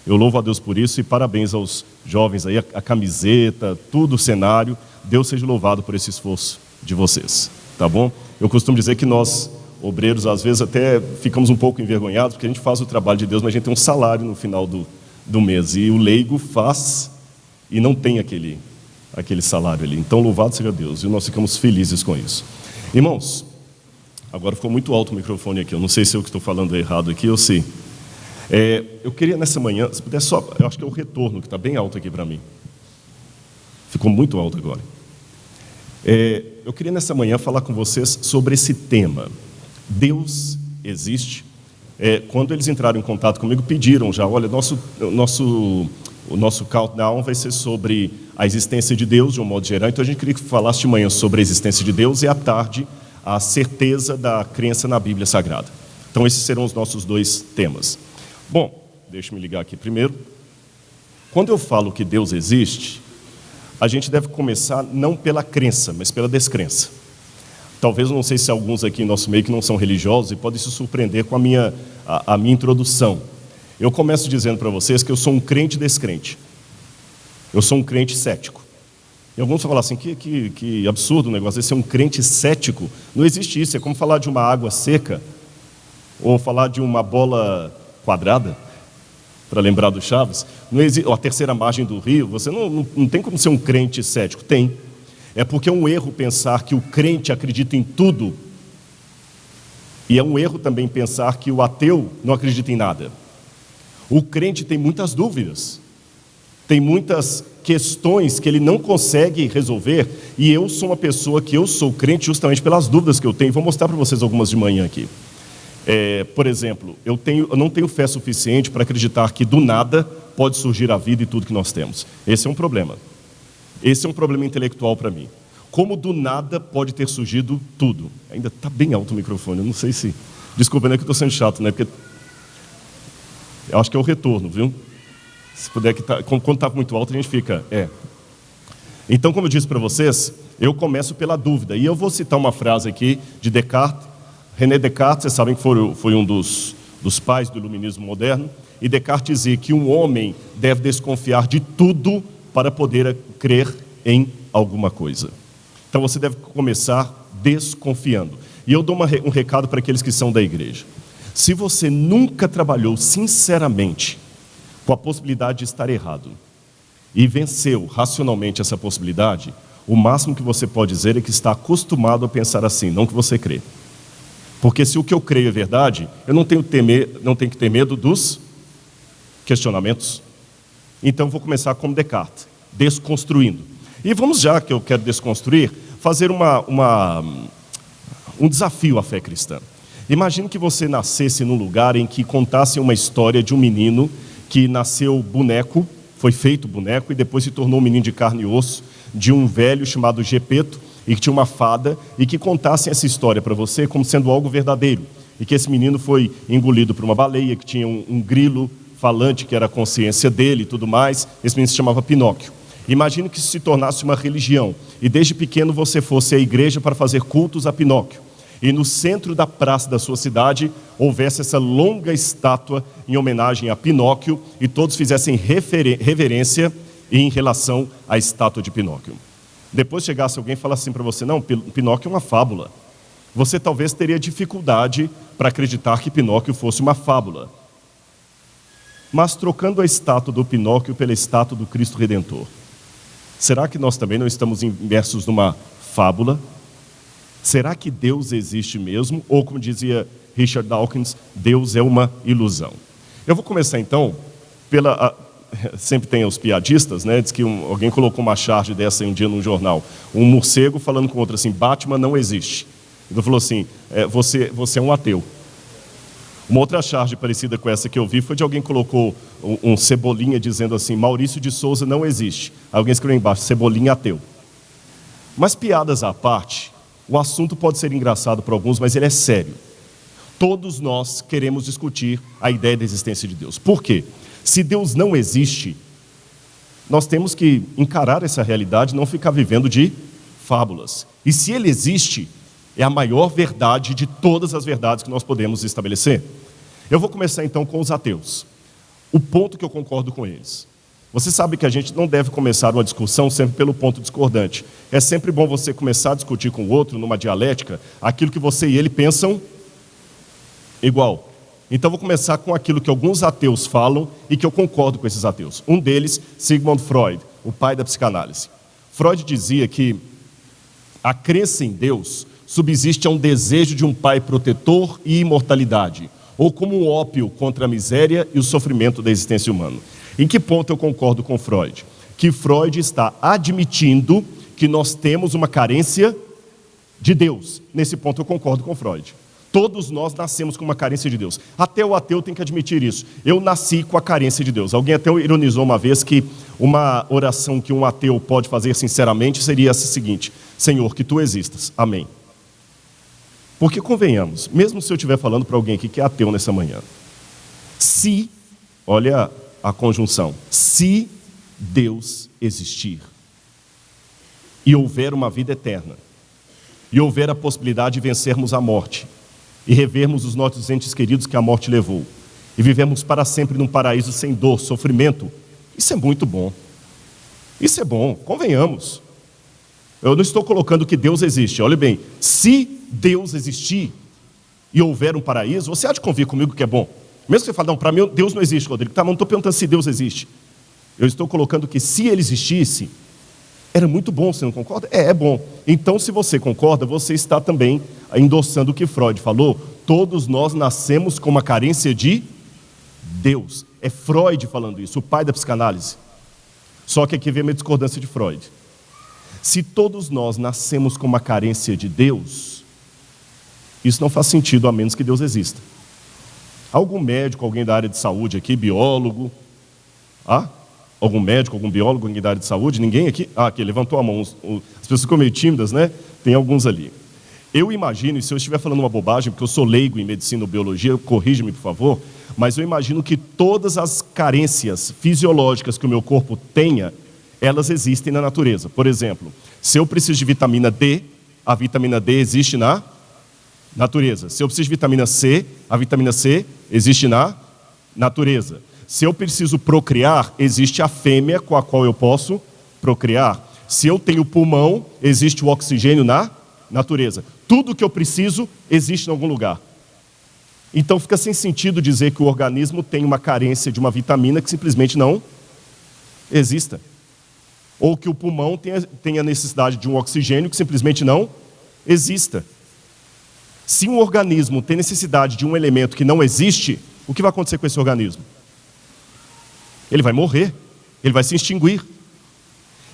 Eu louvo a Deus por isso e parabéns aos jovens aí, a camiseta, tudo o cenário. Deus seja louvado por esse esforço de vocês, tá bom? Eu costumo dizer que nós, obreiros, às vezes até ficamos um pouco envergonhados, porque a gente faz o trabalho de Deus, mas a gente tem um salário no final do mês. E o leigo faz e não tem aquele salário ali. Então, louvado seja Deus, e nós ficamos felizes com isso. Irmãos, agora ficou muito alto o microfone aqui, eu não sei se eu que estou falando errado aqui, eu sei. Eu queria nessa manhã, se puder só, eu acho que é o retorno que está bem alto aqui para mim. Ficou muito alto agora. Eu queria nessa manhã falar com vocês sobre esse tema. Deus existe. Quando eles entraram em contato comigo, pediram já, olha, o nosso countdown vai ser sobre a existência de Deus, de um modo geral. Então a gente queria que falasse de manhã sobre a existência de Deus e à tarde a certeza da crença na Bíblia Sagrada. Então esses serão os nossos dois temas. Bom, deixa eu me ligar aqui primeiro. Quando eu falo que Deus existe, a gente deve começar não pela crença, mas pela descrença. Talvez, não sei se alguns aqui em nosso meio que não são religiosos e podem se surpreender com a minha introdução. Eu começo dizendo para vocês que eu sou um crente descrente. Eu sou um crente cético. E alguns vão falar assim, que absurdo o negócio de ser um crente cético. Não existe isso, é como falar de uma água seca ou falar de uma bola quadrada, para lembrar do Chaves. Não existe, a terceira margem do rio, você não tem como ser um crente cético. Tem. É porque é um erro pensar que o crente acredita em tudo. E é um erro também pensar que o ateu não acredita em nada. O crente tem muitas dúvidas. Tem muitas questões que ele não consegue resolver, e eu sou uma pessoa que eu sou crente justamente pelas dúvidas que eu tenho. Vou mostrar para vocês algumas de manhã aqui. Por exemplo, eu não tenho fé suficiente para acreditar que do nada pode surgir a vida e tudo que nós temos. Esse é um problema. Esse é um problema intelectual para mim. Como do nada pode ter surgido tudo? Ainda está bem alto o microfone, eu não sei se... Desculpa, não é que eu estou sendo chato, né? Porque eu acho que é o retorno, viu? Se puder, quando está muito alto, a gente fica... Então, como eu disse para vocês, eu começo pela dúvida. E eu vou citar uma frase aqui de Descartes. René Descartes, vocês sabem que foi um dos pais do iluminismo moderno. E Descartes dizia que um homem deve desconfiar de tudo para poder crer em alguma coisa. Então, você deve começar desconfiando. E eu dou um recado para aqueles que são da igreja. Se você nunca trabalhou sinceramente com a possibilidade de estar errado e venceu racionalmente essa possibilidade, o máximo que você pode dizer é que está acostumado a pensar assim, não que você crê. Porque se o que eu creio é verdade, eu não tenho que ter medo dos questionamentos. Então vou começar como Descartes, desconstruindo. E vamos, já que eu quero desconstruir, fazer um desafio à fé cristã. Imagine que você nascesse num lugar em que contasse uma história de um menino que nasceu boneco, foi feito boneco e depois se tornou um menino de carne e osso, de um velho chamado Gepeto, e que tinha uma fada, e que contassem essa história para você como sendo algo verdadeiro. E que esse menino foi engolido por uma baleia, que tinha um grilo falante, que era a consciência dele e tudo mais. Esse menino se chamava Pinóquio. Imagine que isso se tornasse uma religião, e desde pequeno você fosse à igreja para fazer cultos a Pinóquio. E no centro da praça da sua cidade houvesse essa longa estátua em homenagem a Pinóquio, e todos fizessem reverência em relação à estátua de Pinóquio. Depois chegasse alguém e falasse assim para você, não, Pinóquio é uma fábula. Você talvez teria dificuldade para acreditar que Pinóquio fosse uma fábula. Mas trocando a estátua do Pinóquio pela estátua do Cristo Redentor, será que nós também não estamos imersos numa fábula? Será que Deus existe mesmo? Ou, como dizia Richard Dawkins, Deus é uma ilusão? Eu vou começar então sempre tem os piadistas, né? Diz que alguém colocou uma charge dessa um dia num jornal. Um morcego falando com outro assim, Batman não existe. Então falou assim, você é um ateu. Uma outra charge parecida com essa que eu vi foi de alguém que colocou um Cebolinha dizendo assim, Maurício de Souza não existe. Alguém escreveu embaixo, Cebolinha ateu. Mas piadas à parte, o assunto pode ser engraçado para alguns, mas ele é sério. Todos nós queremos discutir a ideia da existência de Deus. Por quê? Se Deus não existe, nós temos que encarar essa realidade e não ficar vivendo de fábulas. E se Ele existe, é a maior verdade de todas as verdades que nós podemos estabelecer. Eu vou começar então com os ateus. O ponto que eu concordo com eles. Você sabe que a gente não deve começar uma discussão sempre pelo ponto discordante. É sempre bom você começar a discutir com o outro, numa dialética, aquilo que você e ele pensam igual. Então vou começar com aquilo que alguns ateus falam e que eu concordo com esses ateus. Um deles, Sigmund Freud, o pai da psicanálise. Freud dizia que a crença em Deus subsiste a um desejo de um pai protetor e imortalidade, ou como um ópio contra a miséria e o sofrimento da existência humana. Em que ponto eu concordo com Freud? Que Freud está admitindo que nós temos uma carência de Deus. Nesse ponto eu concordo com Freud. Todos nós nascemos com uma carência de Deus. Até o ateu tem que admitir isso. Eu nasci com a carência de Deus. Alguém até ironizou uma vez que uma oração que um ateu pode fazer sinceramente seria essa seguinte: Senhor, que Tu existas. Amém. Porque convenhamos, mesmo se eu estiver falando para alguém aqui que é ateu nessa manhã, se, olha a conjunção, se Deus existir e houver uma vida eterna, e houver a possibilidade de vencermos a morte, e revermos os nossos entes queridos que a morte levou, e vivemos para sempre num paraíso sem dor, sofrimento, isso é muito bom. Isso é bom, convenhamos. Eu não estou colocando que Deus existe, olha bem, se Deus existir e houver um paraíso, você há de convir comigo que é bom. Mesmo que você fale, não, para mim Deus não existe, Rodrigo. Tá, mas não estou perguntando se Deus existe. Eu estou colocando que se Ele existisse, era muito bom, você não concorda? É bom. Então, se você concorda, você está também endossando o que Freud falou. Todos nós nascemos com uma carência de Deus. É Freud falando isso, o pai da psicanálise. Só que aqui vem a minha discordância de Freud. Se todos nós nascemos com uma carência de Deus, isso não faz sentido a menos que Deus exista. Algum médico, alguém da área de saúde aqui, biólogo? Algum médico, algum biólogo, alguém da área de saúde? Ninguém aqui? Aqui, levantou a mão. As pessoas ficam meio tímidas, né? Tem alguns ali. Eu imagino, e se eu estiver falando uma bobagem, porque eu sou leigo em medicina ou biologia, corrija-me, por favor, mas eu imagino que todas as carências fisiológicas que o meu corpo tenha, elas existem na natureza. Por exemplo, se eu preciso de vitamina D, a vitamina D existe na natureza. Se eu preciso de vitamina C, a vitamina C existe na natureza. Se eu preciso procriar, existe a fêmea com a qual eu posso procriar. Se eu tenho pulmão, existe o oxigênio na natureza. Tudo que eu preciso existe em algum lugar. Então fica sem sentido dizer que o organismo tem uma carência de uma vitamina que simplesmente não exista. Ou que o pulmão tenha necessidade de um oxigênio que simplesmente não exista. Se um organismo tem necessidade de um elemento que não existe, o que vai acontecer com esse organismo? Ele vai morrer, ele vai se extinguir.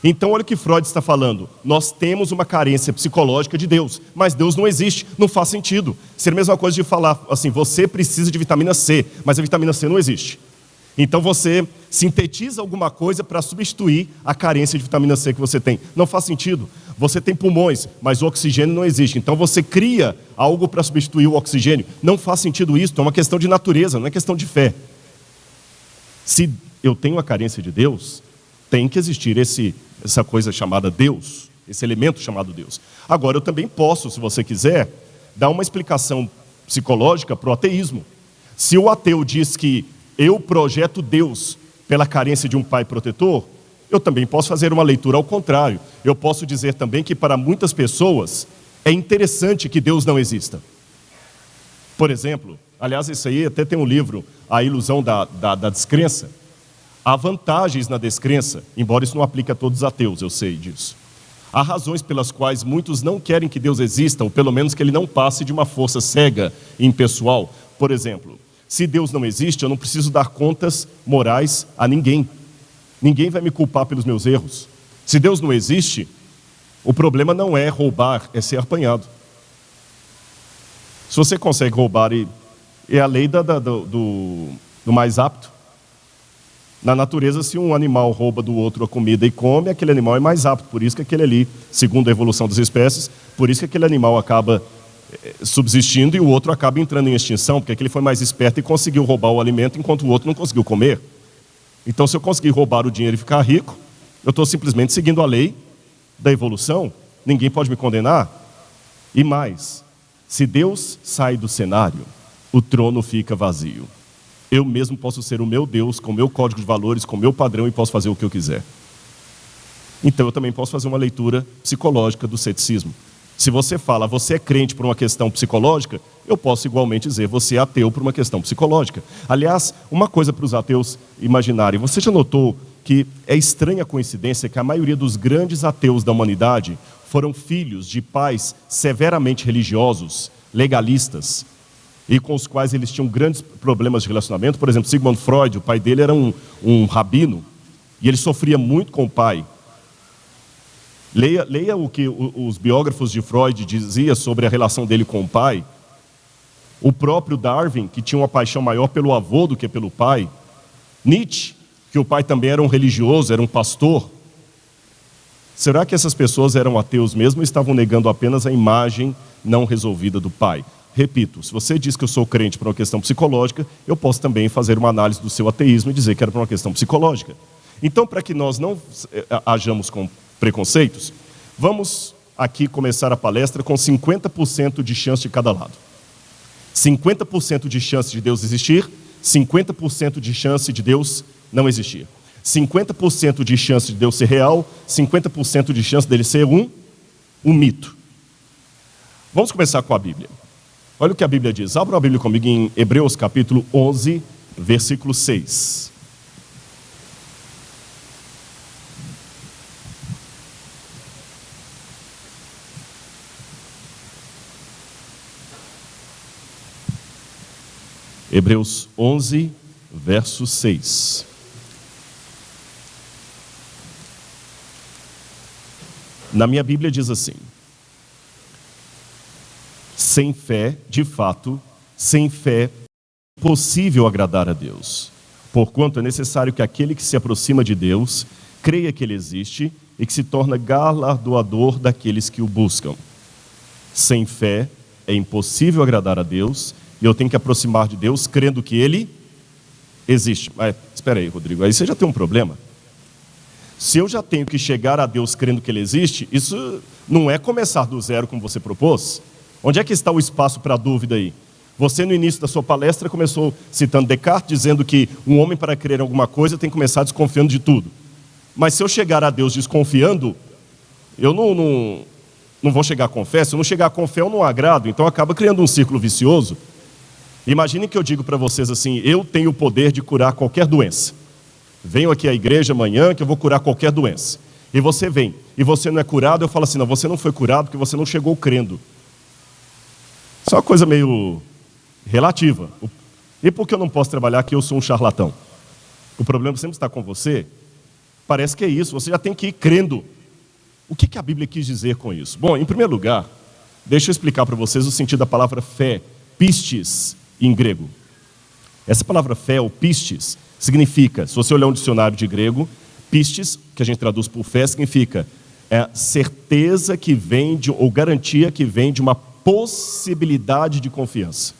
Então olha o que Freud está falando. Nós temos uma carência psicológica de Deus, mas Deus não existe, não faz sentido. Seria a mesma coisa de falar assim, você precisa de vitamina C, mas a vitamina C não existe. Então você sintetiza alguma coisa para substituir a carência de vitamina C que você tem. Não faz sentido. Você tem pulmões, mas o oxigênio não existe. Então você cria algo para substituir o oxigênio. Não faz sentido isso, é uma questão de natureza, não é questão de fé. Se eu tenho a carência de Deus, tem que existir essa coisa chamada Deus, esse elemento chamado Deus. Agora eu também posso, se você quiser, dar uma explicação psicológica para o ateísmo. Se o ateu diz que eu projeto Deus pela carência de um pai protetor, eu também posso fazer uma leitura ao contrário. Eu posso dizer também que para muitas pessoas é interessante que Deus não exista. Por exemplo, aliás, isso aí até tem um livro, A Ilusão da Descrença. Há vantagens na descrença, embora isso não aplique a todos os ateus, eu sei disso. Há razões pelas quais muitos não querem que Deus exista, ou pelo menos que ele não passe de uma força cega e impessoal. Por exemplo, se Deus não existe, eu não preciso dar contas morais a ninguém. Ninguém vai me culpar pelos meus erros. Se Deus não existe, o problema não é roubar, é ser apanhado. Se você consegue roubar, é a lei do mais apto. Na natureza, se um animal rouba do outro a comida e come, aquele animal é mais apto. Por isso que aquele ali, segundo a evolução das espécies, por isso que aquele animal acaba subsistindo e o outro acaba entrando em extinção, porque aquele foi mais esperto e conseguiu roubar o alimento enquanto o outro não conseguiu comer. Então, se eu conseguir roubar o dinheiro e ficar rico, eu estou simplesmente seguindo a lei da evolução. Ninguém pode me condenar. E mais, se Deus sai do cenário, o trono fica vazio. Eu mesmo posso ser o meu Deus, com o meu código de valores, com o meu padrão e posso fazer o que eu quiser. Então eu também posso fazer uma leitura psicológica do ceticismo. Se você fala, você é crente por uma questão psicológica, eu posso igualmente dizer, você é ateu por uma questão psicológica. Aliás, uma coisa para os ateus imaginarem, você já notou que é estranha a coincidência que a maioria dos grandes ateus da humanidade foram filhos de pais severamente religiosos, legalistas, e com os quais eles tinham grandes problemas de relacionamento. Por exemplo, Sigmund Freud, o pai dele era um rabino, e ele sofria muito com o pai. Leia o que os biógrafos de Freud diziam sobre a relação dele com o pai. O próprio Darwin, que tinha uma paixão maior pelo avô do que pelo pai. Nietzsche, que o pai também era um religioso, era um pastor. Será que essas pessoas eram ateus mesmo ou estavam negando apenas a imagem não resolvida do pai? Repito, se você diz que eu sou crente por uma questão psicológica, eu posso também fazer uma análise do seu ateísmo e dizer que era por uma questão psicológica. Então, para que nós não hajamos com preconceitos, vamos aqui começar a palestra com 50% de chance de cada lado. 50% de chance de Deus existir, 50% de chance de Deus não existir. 50% de chance de Deus ser real, 50% de chance dele ser um mito. Vamos começar com a Bíblia. Olha o que a Bíblia diz. Abra a Bíblia comigo em Hebreus capítulo 11, versículo 6. Hebreus 11, verso 6. Na minha Bíblia diz assim: sem fé, de fato, sem fé, é impossível agradar a Deus. Porquanto é necessário que aquele que se aproxima de Deus creia que Ele existe e que se torna galardoador daqueles que o buscam. Sem fé, é impossível agradar a Deus, e eu tenho que aproximar de Deus crendo que Ele existe. Mas, espera aí, Rodrigo, aí você já tem um problema. Se eu já tenho que chegar a Deus crendo que Ele existe, isso não é começar do zero como você propôs. Onde é que está o espaço para a dúvida aí? Você, no início da sua palestra, começou citando Descartes, dizendo que um homem, para crer em alguma coisa, tem que começar desconfiando de tudo. Mas se eu chegar a Deus desconfiando, eu não vou chegar com fé. Se eu não chegar com fé, eu não agrado. Então acaba criando um círculo vicioso. Imaginem que eu digo para vocês assim: eu tenho o poder de curar qualquer doença. Venho aqui à igreja amanhã que eu vou curar qualquer doença. E você vem, e você não é curado, eu falo assim: não, você não foi curado porque você não chegou crendo. Isso é uma coisa meio relativa. E por que eu não posso trabalhar aqui? Eu sou um charlatão. O problema sempre está com você. Parece que é isso, você já tem que ir crendo. O que a Bíblia quis dizer com isso? Bom, em primeiro lugar, deixa eu explicar para vocês o sentido da palavra fé, pistes, em grego. Essa palavra fé, ou pistes, significa, se você olhar um dicionário de grego, pistes, que a gente traduz por fé, significa certeza que vem de, ou garantia que vem de uma possibilidade de confiança.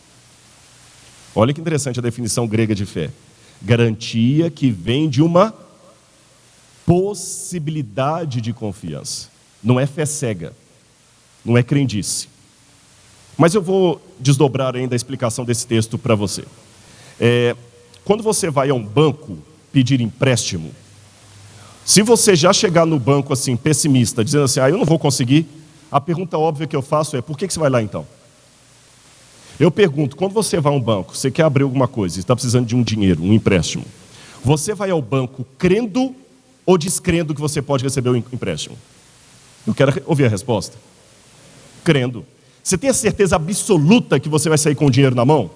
Olha que interessante a definição grega de fé. Garantia que vem de uma possibilidade de confiança. Não é fé cega, não é crendice. Mas eu vou desdobrar ainda a explicação desse texto para você. Quando você vai a um banco pedir empréstimo, se você já chegar no banco assim, pessimista, dizendo assim: eu não vou conseguir, a pergunta óbvia que eu faço é: por que você vai lá então? Eu pergunto, quando você vai a um banco, você quer abrir alguma coisa, está precisando de um dinheiro, um empréstimo, você vai ao banco crendo ou descrendo que você pode receber o empréstimo? Eu quero ouvir a resposta. Crendo. Você tem a certeza absoluta que você vai sair com o dinheiro na mão?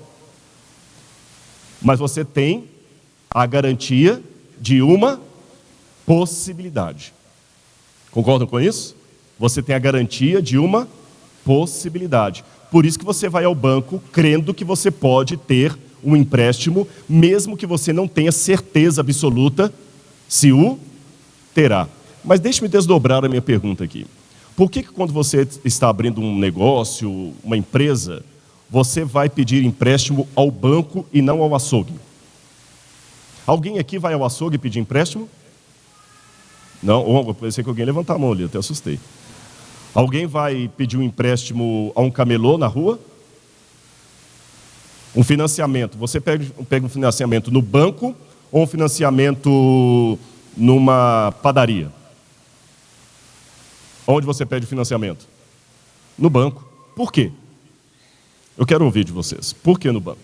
Mas você tem a garantia de uma possibilidade. Concordam com isso? Você tem a garantia de uma possibilidade. Por isso que você vai ao banco crendo que você pode ter um empréstimo, mesmo que você não tenha certeza absoluta se o terá. Mas deixe-me desdobrar a minha pergunta aqui. Por que quando você está abrindo um negócio, uma empresa, você vai pedir empréstimo ao banco e não ao açougue? Alguém aqui vai ao açougue pedir empréstimo? Não? Eu pensei que alguém levantou a mão ali, eu até assustei. Alguém vai pedir um empréstimo a um camelô na rua? Um financiamento. Você pega um financiamento no banco ou um financiamento numa padaria? Onde você pede o financiamento? No banco. Por quê? Eu quero ouvir de vocês. Por que no banco?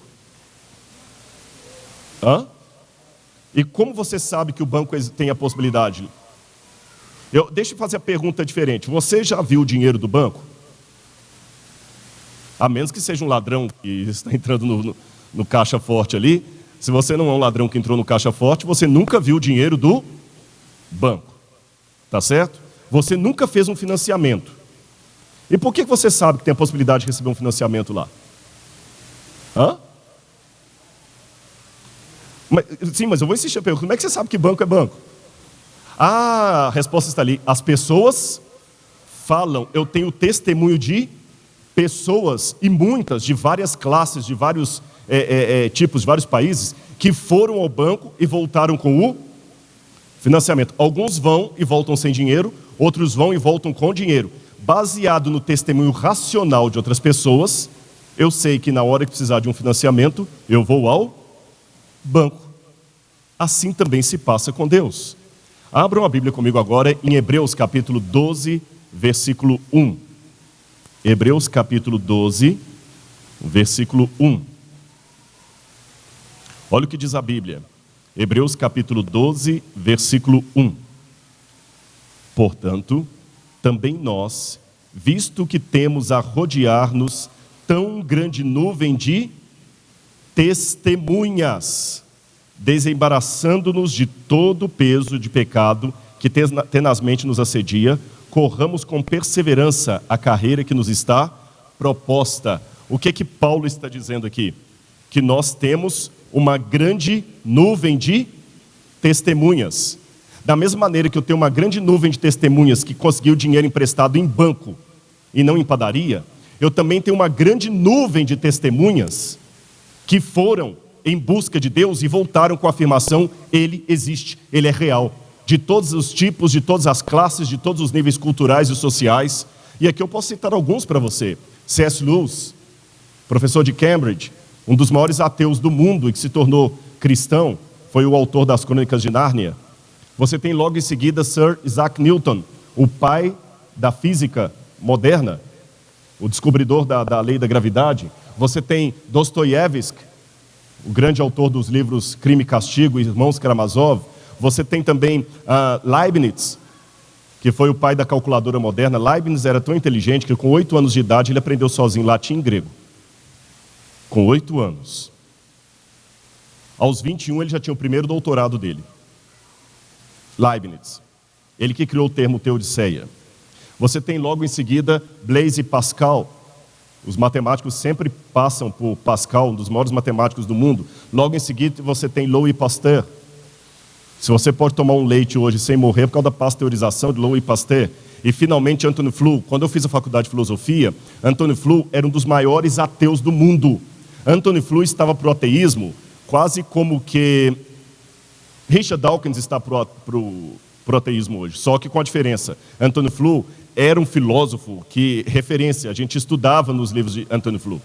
E como você sabe que o banco tem a possibilidade? Deixa eu fazer a pergunta diferente. Você já viu o dinheiro do banco? A menos que seja um ladrão que está entrando no caixa forte ali. Se você não é um ladrão que entrou no caixa forte, você nunca viu o dinheiro do banco. Tá certo? Você nunca fez um financiamento. E por que você sabe que tem a possibilidade de receber um financiamento lá? Mas eu vou insistir a pergunta. Como é que você sabe que banco é banco? A resposta está ali. As pessoas falam. Eu tenho testemunho de pessoas, e muitas, de várias classes, de vários tipos, de vários países, que foram ao banco e voltaram com o financiamento. Alguns vão e voltam sem dinheiro, outros vão e voltam com dinheiro. Baseado no testemunho racional de outras pessoas, eu sei que na hora que precisar de um financiamento, eu vou ao banco. Assim também se passa com Deus. Abram a Bíblia comigo agora em Hebreus capítulo 12, versículo 1. Hebreus capítulo 12, versículo 1. Olha o que diz a Bíblia. Hebreus capítulo 12, versículo 1. Portanto, também nós, visto que temos a rodear-nos tão grande nuvem de testemunhas, desembaraçando-nos de todo o peso de pecado que tenazmente nos assedia, corramos com perseverança a carreira que nos está proposta. O que Paulo está dizendo aqui? Que nós temos uma grande nuvem de testemunhas. Da mesma maneira que eu tenho uma grande nuvem de testemunhas que conseguiu dinheiro emprestado em banco e não em padaria, eu também tenho uma grande nuvem de testemunhas que foram em busca de Deus e voltaram com a afirmação: Ele existe, Ele é real. De todos os tipos, de todas as classes, de todos os níveis culturais e sociais. E aqui eu posso citar alguns para você. C.S. Lewis, professor de Cambridge, um dos maiores ateus do mundo e que se tornou cristão, foi o autor das Crônicas de Nárnia. Você tem logo em seguida Sir Isaac Newton, o pai da física moderna, o descobridor da lei da gravidade. Você tem Dostoiévski, o grande autor dos livros Crime e Castigo e Irmãos Karamazov. Você tem também Leibniz, que foi o pai da calculadora moderna. Leibniz era tão inteligente que com 8 anos de idade ele aprendeu sozinho latim e grego. Com 8 anos. Aos 21 ele já tinha o primeiro doutorado dele. Leibniz. Ele que criou o termo teodiceia. Você tem logo em seguida Blaise Pascal. Os matemáticos sempre passam por Pascal, um dos maiores matemáticos do mundo. Logo em seguida você tem Louis Pasteur. Se você pode tomar um leite hoje sem morrer por causa da pasteurização de Louis Pasteur. E finalmente Antônio Flew. Quando eu fiz a faculdade de filosofia, Antônio Flew era um dos maiores ateus do mundo. Antônio Flew estava para o ateísmo quase como que Richard Dawkins está para o ateísmo hoje. Só que com a diferença. Antônio Flew era um filósofo que, referência, a gente estudava nos livros de Antônio Flew.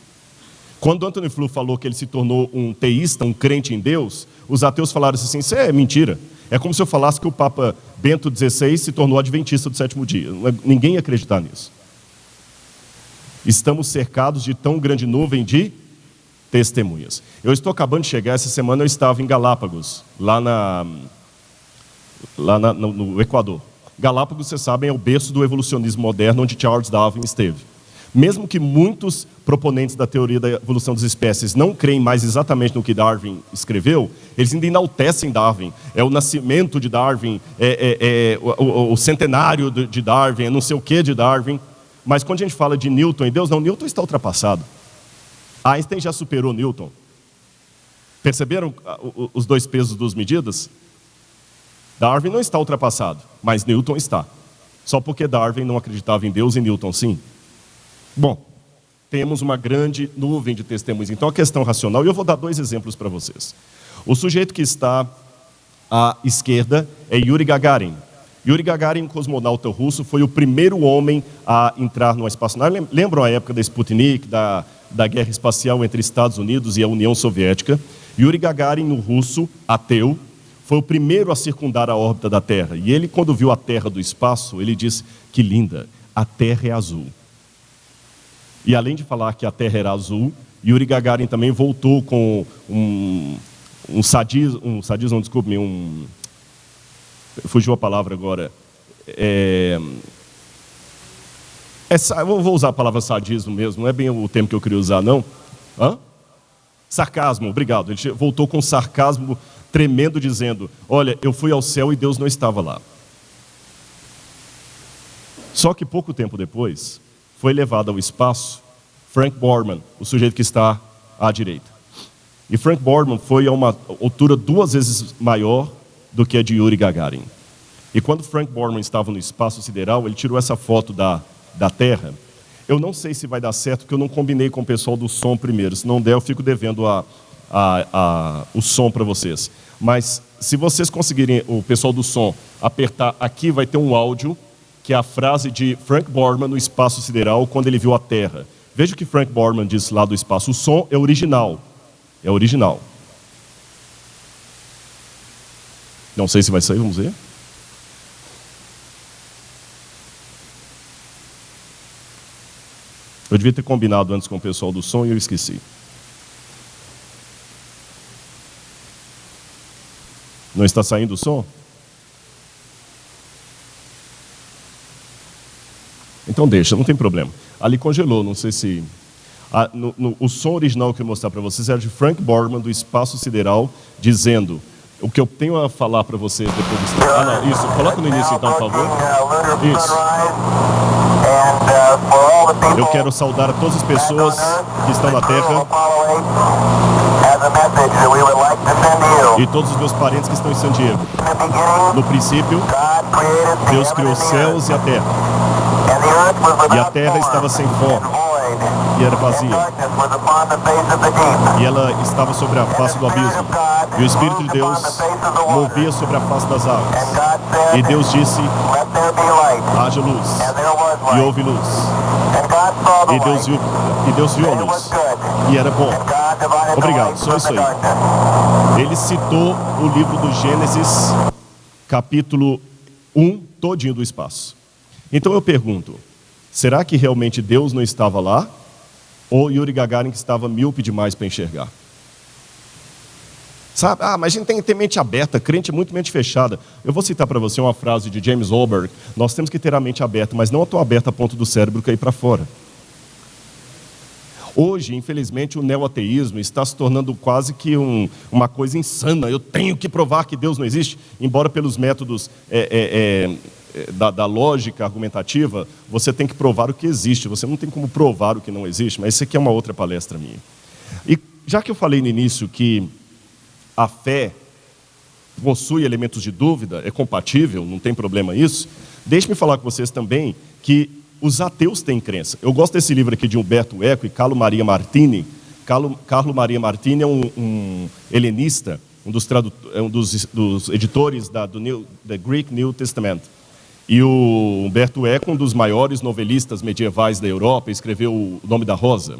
Quando Antônio Flew falou que ele se tornou um teísta, um crente em Deus, os ateus falaram assim: isso é mentira. É como se eu falasse que o Papa Bento XVI se tornou adventista do sétimo dia. Ninguém ia acreditar nisso. Estamos cercados de tão grande nuvem de testemunhas. Eu estou acabando de chegar, essa semana eu estava em Galápagos, no Equador. Galápagos, vocês sabem, é o berço do evolucionismo moderno, onde Charles Darwin esteve. Mesmo que muitos proponentes da teoria da evolução das espécies não creem mais exatamente no que Darwin escreveu, eles ainda enaltecem Darwin. É o nascimento de Darwin, o centenário de Darwin, é não sei o que de Darwin. Mas quando a gente fala de Newton e Deus, não, Newton está ultrapassado. Einstein já superou Newton. Perceberam os dois pesos, duas medidas? Darwin não está ultrapassado, mas Newton está. Só porque Darwin não acreditava em Deus e Newton sim. Bom, temos uma grande nuvem de testemunhos. Então a questão racional, e eu vou dar 2 exemplos para vocês. O sujeito que está à esquerda é Yuri Gagarin. Yuri Gagarin, cosmonauta russo, foi o primeiro homem a entrar no espaçonave. Lembram a época da Sputnik, da guerra espacial entre Estados Unidos e a União Soviética? Yuri Gagarin, o russo, ateu, foi o primeiro a circundar a órbita da Terra. E ele, quando viu a Terra do espaço, ele disse: que linda, a Terra é azul. E além de falar que a Terra era azul, Yuri Gagarin também voltou com fugiu a palavra agora. Eu vou usar a palavra sadismo mesmo, não é bem o termo que eu queria usar, não. Sarcasmo, obrigado. Ele voltou com sarcasmo tremendo, dizendo: olha, eu fui ao céu e Deus não estava lá. Só que pouco tempo depois, foi levado ao espaço Frank Borman, o sujeito que está à direita. E Frank Borman foi a uma altura 2 vezes maior do que a de Yuri Gagarin. E quando Frank Borman estava no espaço sideral, ele tirou essa foto da Terra. Eu não sei se vai dar certo, porque eu não combinei com o pessoal do som primeiro. Se não der, eu fico devendo o som para vocês. Mas se vocês conseguirem, o pessoal do som, apertar aqui, vai ter um áudio, que é a frase de Frank Borman no espaço sideral, quando ele viu a Terra. Veja o que Frank Borman disse lá do espaço. O som é original. É original. Não sei se vai sair, vamos ver. Eu devia ter combinado antes com o pessoal do som e eu esqueci. Não está saindo o som? Então deixa, não tem problema. Ali congelou, não sei se... o som original que eu vou mostrar para vocês era de Frank Borman, do espaço sideral, dizendo: O que eu tenho a falar para vocês depois disso. Ah, não, isso. Coloca no início então, por favor. Isso. Eu quero saudar a todas as pessoas que estão na terra e todos os meus parentes que estão em San Diego. No princípio, Deus criou os céus e a terra. E a terra estava sem forma e era vazia. E ela estava sobre a face do abismo. E o Espírito de Deus movia sobre a face das águas. E Deus disse: haja luz. E houve luz. E Deus viu a luz. E era bom. Obrigado, só isso aí. Ele citou o livro do Gênesis, capítulo 1, todinho do espaço. Então eu pergunto, será que realmente Deus não estava lá? Ou Yuri Gagarin que estava míope demais para enxergar? Sabe? Mas a gente tem que ter mente aberta, crente é muito mente fechada. Eu vou citar para você uma frase de James Olberg: nós temos que ter a mente aberta, mas não tão aberta a ponto do cérebro cair para fora. Hoje, infelizmente, o neoateísmo está se tornando quase que uma coisa insana. Eu tenho que provar que Deus não existe, embora pelos métodos da lógica argumentativa, você tem que provar o que existe, você não tem como provar o que não existe, mas isso aqui é uma outra palestra minha. E já que eu falei no início que a fé possui elementos de dúvida, é compatível, não tem problema isso, deixe-me falar com vocês também que os ateus têm crença. Eu gosto desse livro aqui de Umberto Eco e Carlo Maria Martini. Carlo Maria Martini é um helenista, um dos editores do Greek New Testament. E o Umberto Eco, um dos maiores novelistas medievais da Europa, escreveu O Nome da Rosa.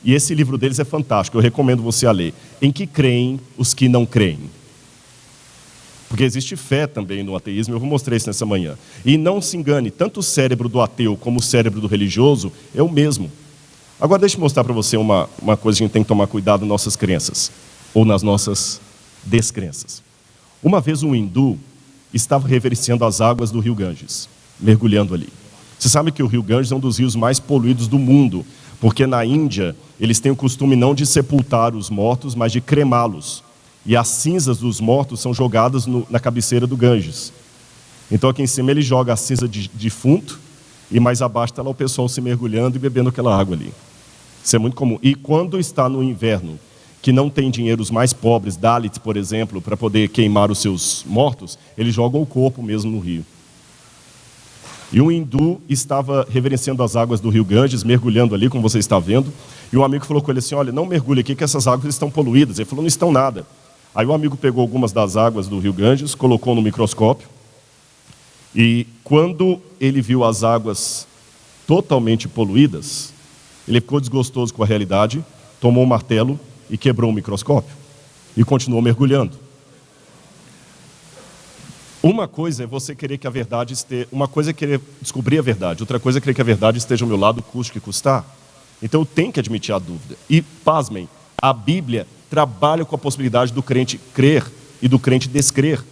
E esse livro deles é fantástico, eu recomendo você a ler. Em que creem os que não creem? Porque existe fé também no ateísmo, eu vou mostrar isso nessa manhã. E não se engane, tanto o cérebro do ateu como o cérebro do religioso é o mesmo. Agora deixa eu mostrar para você uma coisa que a gente tem que tomar cuidado nas nossas crenças, ou nas nossas descrenças. Uma vez um hindu estava reverenciando as águas do rio Ganges, mergulhando ali. Você sabe que o rio Ganges é um dos rios mais poluídos do mundo, porque na Índia eles têm o costume não de sepultar os mortos, mas de cremá-los. E as cinzas dos mortos são jogadas na cabeceira do Ganges. Então aqui em cima ele joga a cinza de defunto, e mais abaixo está lá o pessoal se mergulhando e bebendo aquela água ali. Isso é muito comum. E quando está no inverno, que não tem dinheiro, os mais pobres, Dalits, por exemplo, para poder queimar os seus mortos, eles jogam o corpo mesmo no rio. E um hindu estava reverenciando as águas do rio Ganges, mergulhando ali, como você está vendo, e um amigo falou com ele assim: olha, não mergulhe aqui que essas águas estão poluídas. Ele falou: não estão nada. Aí o amigo pegou algumas das águas do rio Ganges, colocou no microscópio, e quando ele viu as águas totalmente poluídas, ele ficou desgostoso com a realidade, tomou um martelo e quebrou o microscópio, e continuou mergulhando. Uma coisa é você querer que a verdade esteja... Uma coisa é querer descobrir a verdade, outra coisa é querer que a verdade esteja ao meu lado, custe o que custar. Então eu tenho que admitir a dúvida. E, pasmem, a Bíblia trabalha com a possibilidade do crente crer e do crente descrer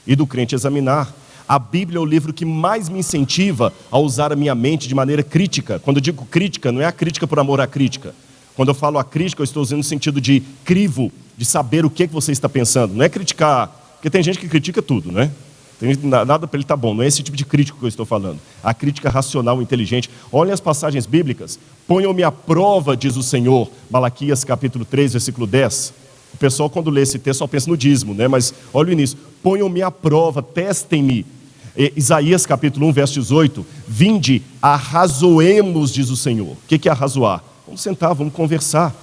e do crente examinar. A Bíblia é o livro que mais me incentiva a usar a minha mente de maneira crítica. Quando eu digo crítica, não é a crítica por amor à crítica. Quando eu falo a crítica, eu estou usando no sentido de crivo, de saber o que você está pensando. Não é criticar, porque tem gente que critica tudo, né? Tem nada para ele tá bom, não é esse tipo de crítica que eu estou falando. A crítica racional, inteligente. Olhem as passagens bíblicas. Ponham-me à prova, diz o Senhor. Malaquias capítulo 3, versículo 10. O pessoal quando lê esse texto só pensa no dízimo, né? Mas olha o início. Ponham-me à prova, testem-me. Isaías capítulo 1, verso 18. Vinde, arrazoemos, diz o Senhor. O que é arrazoar? Vamos sentar, vamos conversar.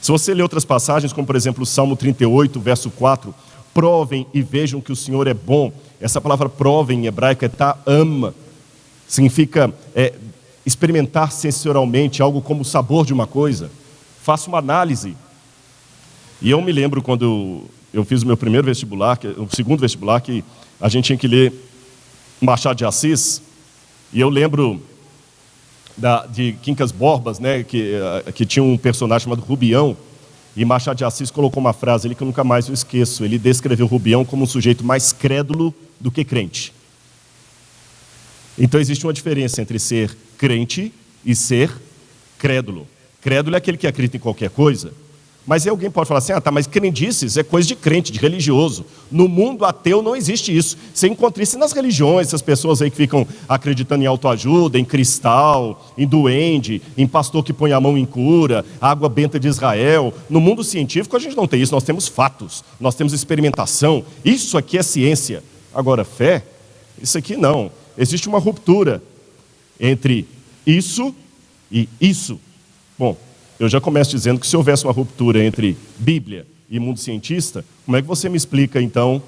Se você ler outras passagens, como por exemplo o Salmo 38, verso 4. Provem e vejam que o Senhor é bom. Essa palavra provem em hebraico é ta'am. Significa experimentar sensorialmente algo como o sabor de uma coisa. Faça uma análise. E eu me lembro quando eu fiz o meu primeiro vestibular, o segundo vestibular, que a gente tinha que ler Machado de Assis. E eu lembro de Quincas Borbas, né, que tinha um personagem chamado Rubião. E Machado de Assis colocou uma frase ali que eu nunca mais eu esqueço. Ele descreveu Rubião como um sujeito mais crédulo do que crente. Então existe uma diferença entre ser crente e ser crédulo. Crédulo é aquele que acredita em qualquer coisa, Mas aí alguém pode falar assim, mas crendices é coisa de crente, de religioso. No mundo ateu não existe isso. Você encontra isso nas religiões, essas pessoas aí que ficam acreditando em autoajuda, em cristal, em duende, em pastor que põe a mão em cura, água benta de Israel. No mundo científico a gente não tem isso, nós temos fatos, nós temos experimentação. Isso aqui é ciência. Agora, fé, isso aqui não. Existe uma ruptura entre isso e isso. Bom, eu já começo dizendo que se houvesse uma ruptura entre Bíblia e mundo cientista, como é que você me explica, então,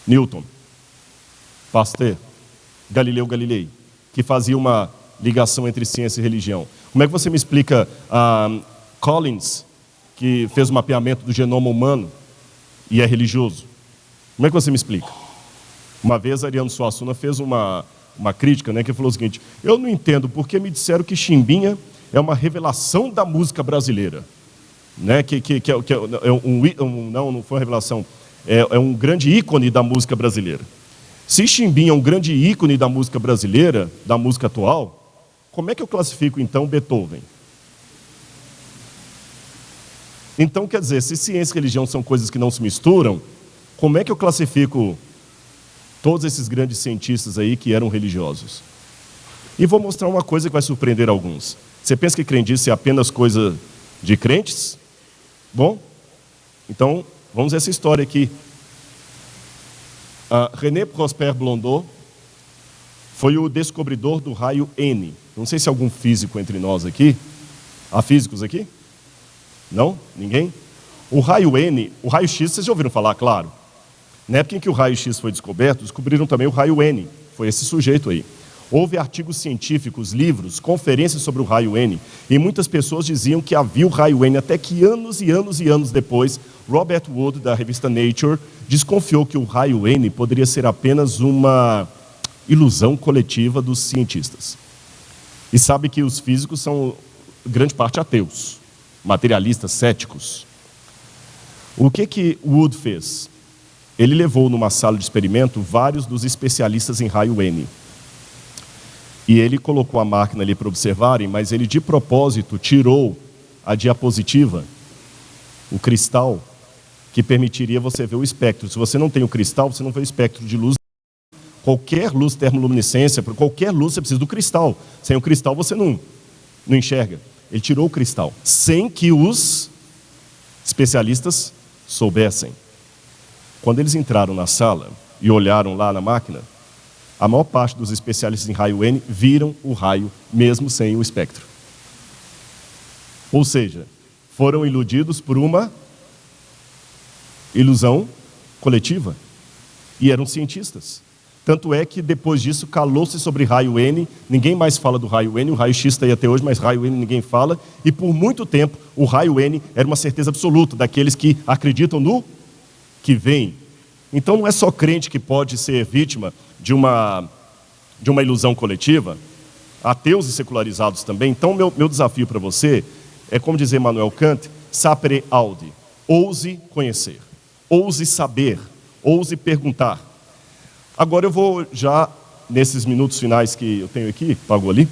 Newton, Pasteur, Galileu Galilei, que fazia uma ligação entre ciência e religião? Como é que você me explica Collins, que fez o mapeamento do genoma humano e é religioso? Como é que você me explica? Uma vez Ariano Suassuna fez uma crítica, né, que falou o seguinte: eu não entendo porque me disseram que Chimbinha é uma revelação da música brasileira, né? Não foi uma revelação, é um grande ícone da música brasileira. Se Chimbinha é um grande ícone da música brasileira, da música atual, como é que eu classifico então Beethoven? Então, quer dizer, se ciência e religião são coisas que não se misturam, como é que eu classifico todos esses grandes cientistas aí que eram religiosos? E vou mostrar uma coisa que vai surpreender alguns. Você pensa que crendice é apenas coisa de crentes? Bom, então vamos ver essa história aqui. René Prosper Blondeau foi o descobridor do raio N. Não sei se há algum físico entre nós aqui. Há físicos aqui? Não? Ninguém? O raio N, o raio X, vocês já ouviram falar, claro. Na época em que o raio-x foi descoberto, descobriram também o raio N. Foi esse sujeito aí. Houve artigos científicos, livros, conferências sobre o raio N, e muitas pessoas diziam que havia o raio N, até que anos e anos e anos depois, Robert Wood, da revista Nature, desconfiou que o raio N poderia ser apenas uma ilusão coletiva dos cientistas. E sabe que os físicos são, grande parte, ateus, materialistas, céticos. O que Wood fez? Ele levou numa sala de experimento vários dos especialistas em raio N. E ele colocou a máquina ali para observarem, mas ele de propósito tirou a diapositiva, o cristal, que permitiria você ver o espectro. Se você não tem o cristal, você não vê o espectro de luz. Qualquer luz termoluminescência, para qualquer luz você precisa do cristal. Sem o cristal você não enxerga. Ele tirou o cristal, sem que os especialistas soubessem. Quando eles entraram na sala e olharam lá na máquina, a maior parte dos especialistas em raio N viram o raio mesmo sem o espectro. Ou seja, foram iludidos por uma ilusão coletiva. E eram cientistas. Tanto é que depois disso calou-se sobre raio N, ninguém mais fala do raio N, o raio X está aí até hoje, mas raio N ninguém fala, e por muito tempo o raio N era uma certeza absoluta daqueles que acreditam no que vem. Então não é só crente que pode ser vítima de uma ilusão coletiva, ateus e secularizados também. Então meu desafio para você é, como dizia Immanuel Kant, sapere aude, ouse conhecer, ouse saber, ouse perguntar. Agora eu vou já, nesses minutos finais que eu tenho aqui, pagou ali,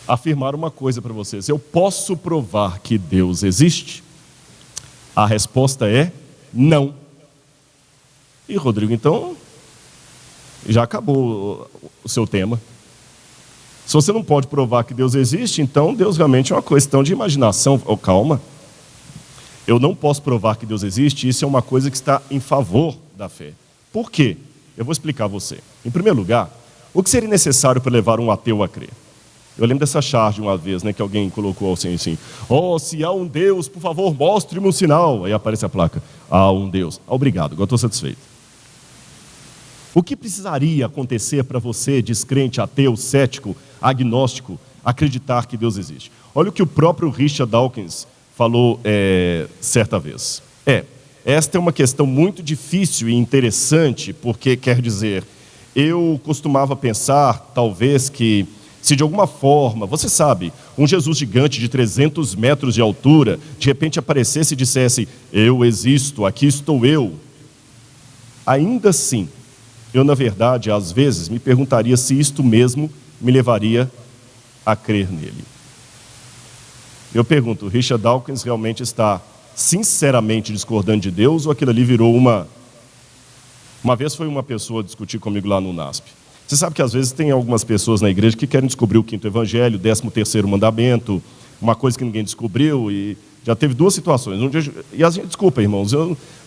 afirmar uma coisa para vocês. Eu posso provar que Deus existe? A resposta é não. E Rodrigo, então, já acabou o seu tema. Se você não pode provar que Deus existe, então Deus realmente é uma questão de imaginação. Oh, calma. Eu não posso provar que Deus existe, isso é uma coisa que está em favor da fé. Por quê? Eu vou explicar a você. Em primeiro lugar, o que seria necessário para levar um ateu a crer? Eu lembro dessa charge uma vez, né, que alguém colocou assim, se há um Deus, por favor, mostre-me um sinal. Aí aparece a placa, há um Deus. Obrigado, agora estou satisfeito. O que precisaria acontecer para você, descrente, ateu, cético, agnóstico, acreditar que Deus existe? Olha o que o próprio Richard Dawkins falou certa vez. Esta é uma questão muito difícil e interessante, porque quer dizer, eu costumava pensar, talvez, que se de alguma forma, você sabe, um Jesus gigante de 300 metros de altura, de repente aparecesse e dissesse, eu existo, aqui estou eu. Ainda assim, eu, na verdade, às vezes, me perguntaria se isto mesmo me levaria a crer nele. Eu pergunto, Richard Dawkins realmente está sinceramente discordando de Deus ou aquilo ali virou uma... Uma vez foi uma pessoa discutir comigo lá no NASP. Você sabe que às vezes tem algumas pessoas na igreja que querem descobrir o 5º evangelho, o 13º mandamento, uma coisa que ninguém descobriu, e já teve 2 situações. E a gente, desculpa, irmãos,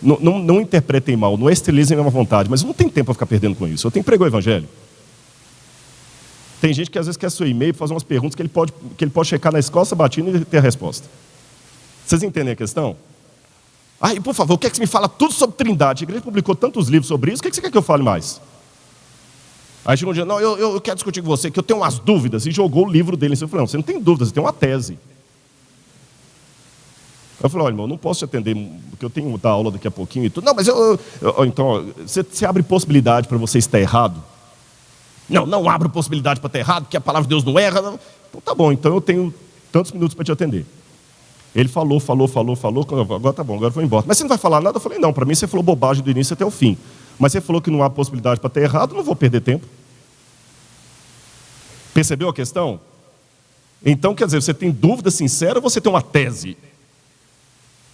não interpretem mal, não esterilizem a minha vontade, mas eu não tenho tempo para ficar perdendo com isso. Eu tenho que pregar o evangelho. Tem gente que às vezes quer seu e-mail para fazer umas perguntas que ele pode checar na escola sabatina e ter a resposta. Vocês entendem a questão? E por favor, quer que você me fala tudo sobre Trindade? A igreja publicou tantos livros sobre isso, o que você quer que eu fale mais? Aí chegou um dia, não, eu quero discutir com você, que eu tenho umas dúvidas, e jogou o livro dele. Eu falei, não, você não tem dúvidas, você tem uma tese. Eu falei, olha, irmão, eu não posso te atender, porque eu tenho que dar aula daqui a pouquinho e tudo. Não, mas então, você abre possibilidade para você estar errado? Não abro possibilidade para estar errado, porque a palavra de Deus não erra. Não. Então tá bom, então eu tenho tantos minutos para te atender. Ele falou, agora tá bom, agora eu vou embora. Mas você não vai falar nada? Eu falei, não, para mim você falou bobagem do início até o fim. Mas você falou que não há possibilidade para ter errado, eu não vou perder tempo. Percebeu a questão? Então, quer dizer, você tem dúvida sincera ou você tem uma tese?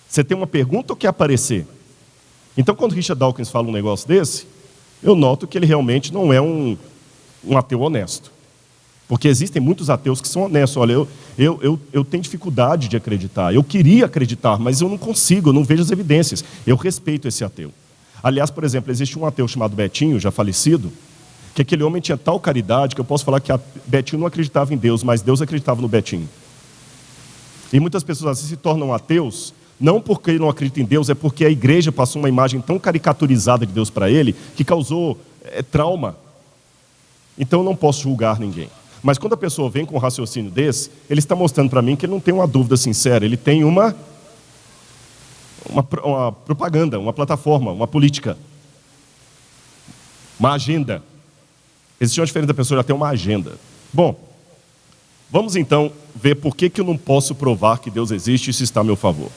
Você tem uma pergunta ou quer aparecer? Então, quando Richard Dawkins fala um negócio desse, eu noto que ele realmente não é um ateu honesto. Porque existem muitos ateus que são honestos. Olha, eu tenho dificuldade de acreditar. Eu queria acreditar, mas eu não consigo, eu não vejo as evidências. Eu respeito esse ateu. Aliás, por exemplo, existe um ateu chamado Betinho, já falecido, que aquele homem tinha tal caridade que eu posso falar que Betinho não acreditava em Deus, mas Deus acreditava no Betinho. E muitas pessoas assim se tornam ateus, não porque não acreditam em Deus, é porque a igreja passou uma imagem tão caricaturizada de Deus para ele, que causou trauma. Então eu não posso julgar ninguém. Mas quando a pessoa vem com um raciocínio desse, ele está mostrando para mim que ele não tem uma dúvida sincera, ele tem uma propaganda, uma plataforma, uma política, uma agenda. Existe uma diferença da pessoa já ter uma agenda. Bom, vamos então ver por que eu não posso provar que Deus existe e isso está a meu favor.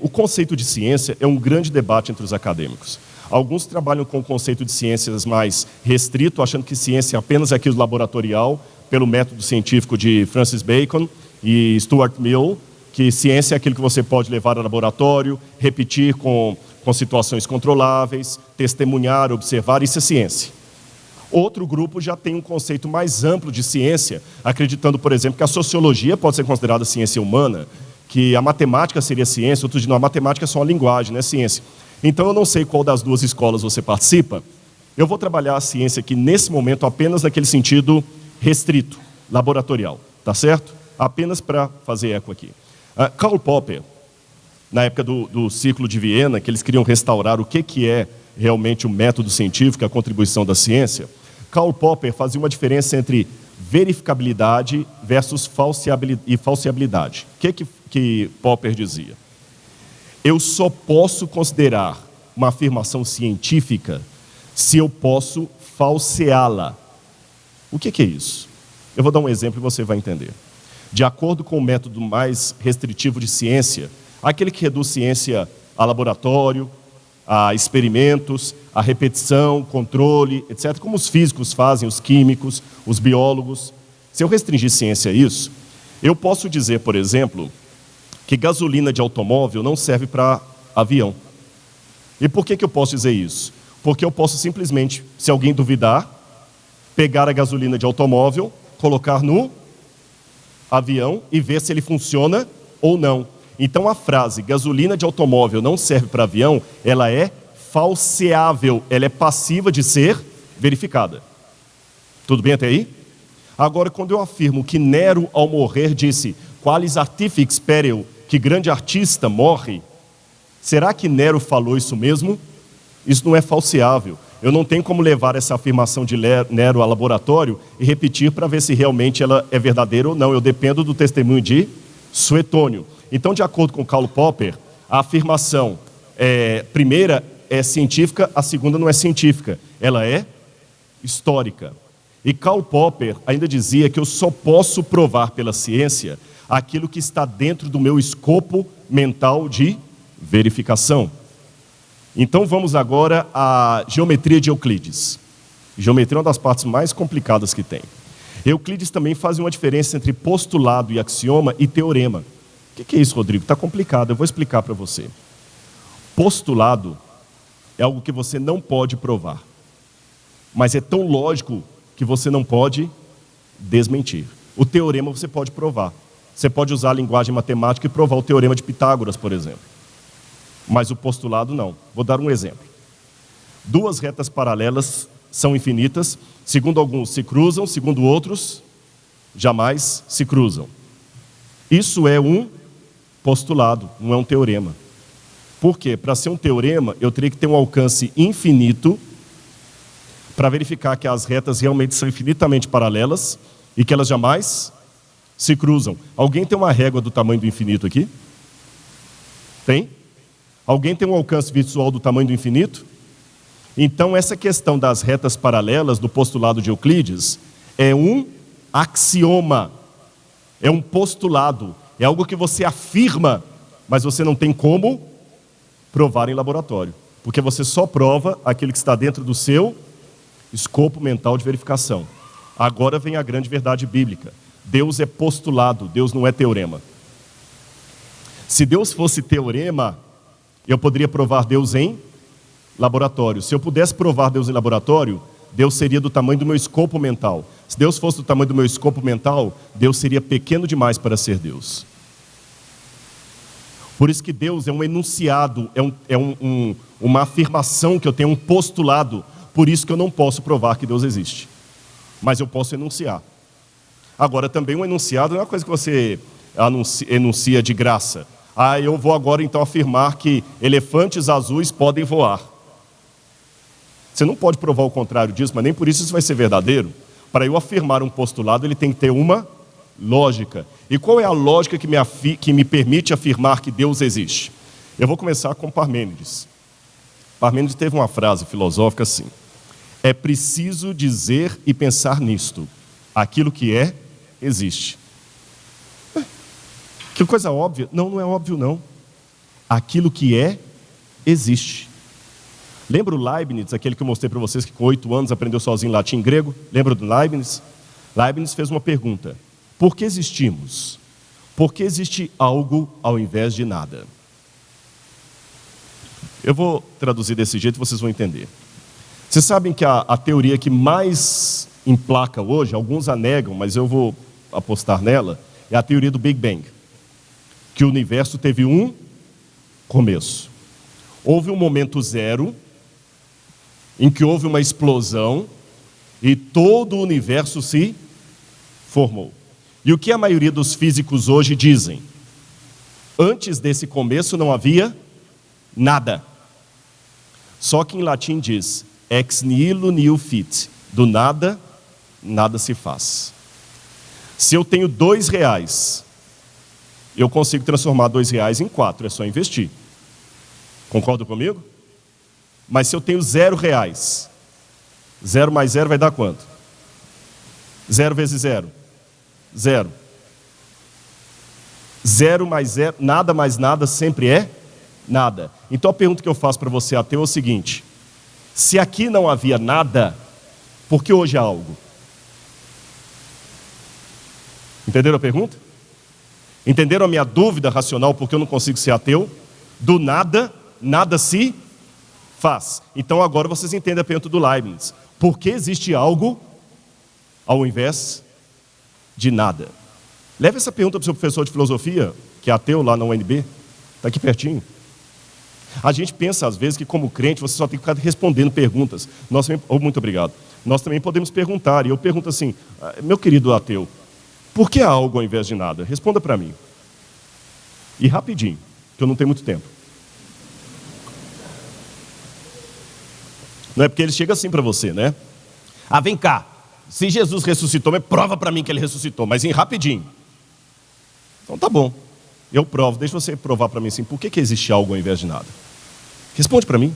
O conceito de ciência é um grande debate entre os acadêmicos. Alguns trabalham com o conceito de ciências mais restrito, achando que ciência é apenas aquilo laboratorial, pelo método científico de Francis Bacon e Stuart Mill, que ciência é aquilo que você pode levar ao laboratório, repetir com situações controláveis, testemunhar, observar, isso é ciência. Outro grupo já tem um conceito mais amplo de ciência, acreditando, por exemplo, que a sociologia pode ser considerada ciência humana, que a matemática seria ciência, outros dizem, não, a matemática é só uma linguagem, não é ciência. Então eu não sei qual das 2 escolas você participa. Eu vou trabalhar a ciência aqui, nesse momento, apenas naquele sentido restrito, laboratorial, tá certo? Apenas para fazer eco aqui. Karl Popper, na época do Círculo de Viena, que eles queriam restaurar o que é realmente o método científico, a contribuição da ciência, Karl Popper fazia uma diferença entre verificabilidade versus falseabilidade. O que Popper dizia? Eu só posso considerar uma afirmação científica se eu posso falseá-la. O que é isso? Eu vou dar um exemplo e você vai entender. De acordo com o método mais restritivo de ciência, aquele que reduz ciência a laboratório, a experimentos, a repetição, controle, etc., como os físicos fazem, os químicos, os biólogos. Se eu restringir ciência a isso, eu posso dizer, por exemplo, que gasolina de automóvel não serve para avião. E por que eu posso dizer isso? Porque eu posso simplesmente, se alguém duvidar, pegar a gasolina de automóvel, colocar no avião e ver se ele funciona ou não. Então a frase, gasolina de automóvel não serve para avião, ela é falseável, ela é passiva de ser verificada. Tudo bem até aí? Agora, quando eu afirmo que Nero, ao morrer, disse, qualis artifex pereo, que grande artista morre, será que Nero falou isso mesmo? Isso não é falseável. Eu não tenho como levar essa afirmação de Nero ao laboratório e repetir para ver se realmente ela é verdadeira ou não. Eu dependo do testemunho de Suetônio. Então, de acordo com Karl Popper, a afirmação primeira é científica, a segunda não é científica. Ela é histórica. E Karl Popper ainda dizia que eu só posso provar pela ciência aquilo que está dentro do meu escopo mental de verificação. Então vamos agora à geometria de Euclides. Geometria é uma das partes mais complicadas que tem. Euclides também faz uma diferença entre postulado e axioma e teorema. O que é isso, Rodrigo? Está complicado, eu vou explicar para você. Postulado é algo que você não pode provar, mas é tão lógico que você não pode desmentir. O teorema você pode provar. Você pode usar a linguagem matemática e provar o teorema de Pitágoras, por exemplo. Mas o postulado não. Vou dar um exemplo. Duas retas paralelas são infinitas, segundo alguns se cruzam, segundo outros jamais se cruzam. Isso é um postulado, não é um teorema. Por quê? Para ser um teorema, eu teria que ter um alcance infinito para verificar que as retas realmente são infinitamente paralelas e que elas jamais se cruzam. Alguém tem uma régua do tamanho do infinito aqui? Tem? Alguém tem um alcance visual do tamanho do infinito? Então, essa questão das retas paralelas do postulado de Euclides é um axioma, é um postulado, é algo que você afirma, mas você não tem como provar em laboratório, porque você só prova aquilo que está dentro do seu escopo mental de verificação. Agora vem a grande verdade bíblica. Deus é postulado, Deus não é teorema. Se Deus fosse teorema, eu poderia provar Deus em laboratório. Se eu pudesse provar Deus em laboratório, Deus seria do tamanho do meu escopo mental. Se Deus fosse do tamanho do meu escopo mental, Deus seria pequeno demais para ser Deus. Por isso que Deus é um enunciado, uma afirmação que eu tenho, um postulado. Por isso que eu não posso provar que Deus existe. Mas eu posso enunciar. Agora, também um enunciado não é uma coisa que você enuncia de graça. Eu vou agora então afirmar que elefantes azuis podem voar. Você não pode provar o contrário disso, mas nem por isso vai ser verdadeiro. Para eu afirmar um postulado, ele tem que ter uma lógica. E qual é a lógica que me permite afirmar que Deus existe? Eu vou começar com Parmênides. Parmênides teve uma frase filosófica assim: é preciso dizer e pensar nisto. Aquilo que é, existe. Que coisa óbvia? Não, não é óbvio não. Aquilo que é, existe. Lembra o Leibniz, aquele que eu mostrei para vocês que com 8 anos aprendeu sozinho latim e grego? Lembra do Leibniz? Leibniz fez uma pergunta: por que existimos? Por que existe algo ao invés de nada? Eu vou traduzir desse jeito e vocês vão entender. Vocês sabem que a teoria que mais emplaca hoje, alguns a negam, mas eu vou apostar nela, é a teoria do Big Bang. Que o universo teve um começo. Houve um momento zero, em que houve uma explosão, e todo o universo se formou. E o que a maioria dos físicos hoje dizem? Antes desse começo não havia nada. Só que em latim diz, ex nihilo nihil fit, do nada, nada se faz. Se eu tenho R$2, eu consigo transformar R$2 em 4, é só investir. Concorda comigo? Mas se eu tenho R$0, 0 mais 0 vai dar quanto? 0 vezes 0? 0. 0 mais 0, nada mais nada sempre é nada. Então a pergunta que eu faço para você, ateu, é o seguinte: se aqui não havia nada, por que hoje há algo? Entenderam a pergunta? Entenderam a minha dúvida racional porque eu não consigo ser ateu? Do nada, nada se faz. Então agora vocês entendem a pergunta do Leibniz. Por que existe algo ao invés de nada? Leve essa pergunta para o seu professor de filosofia, que é ateu lá na UNB, está aqui pertinho. A gente pensa às vezes que como crente você só tem que ficar respondendo perguntas. Nós também, muito obrigado. Nós também podemos perguntar, e eu pergunto assim: meu querido ateu, por que há algo ao invés de nada? Responda para mim. E rapidinho, que eu não tenho muito tempo. Não é porque ele chega assim para você, né? Vem cá, se Jesus ressuscitou, prova para mim que ele ressuscitou, mas em rapidinho. Então tá bom, eu provo, deixa você provar para mim assim, por que existe algo ao invés de nada? Responde para mim,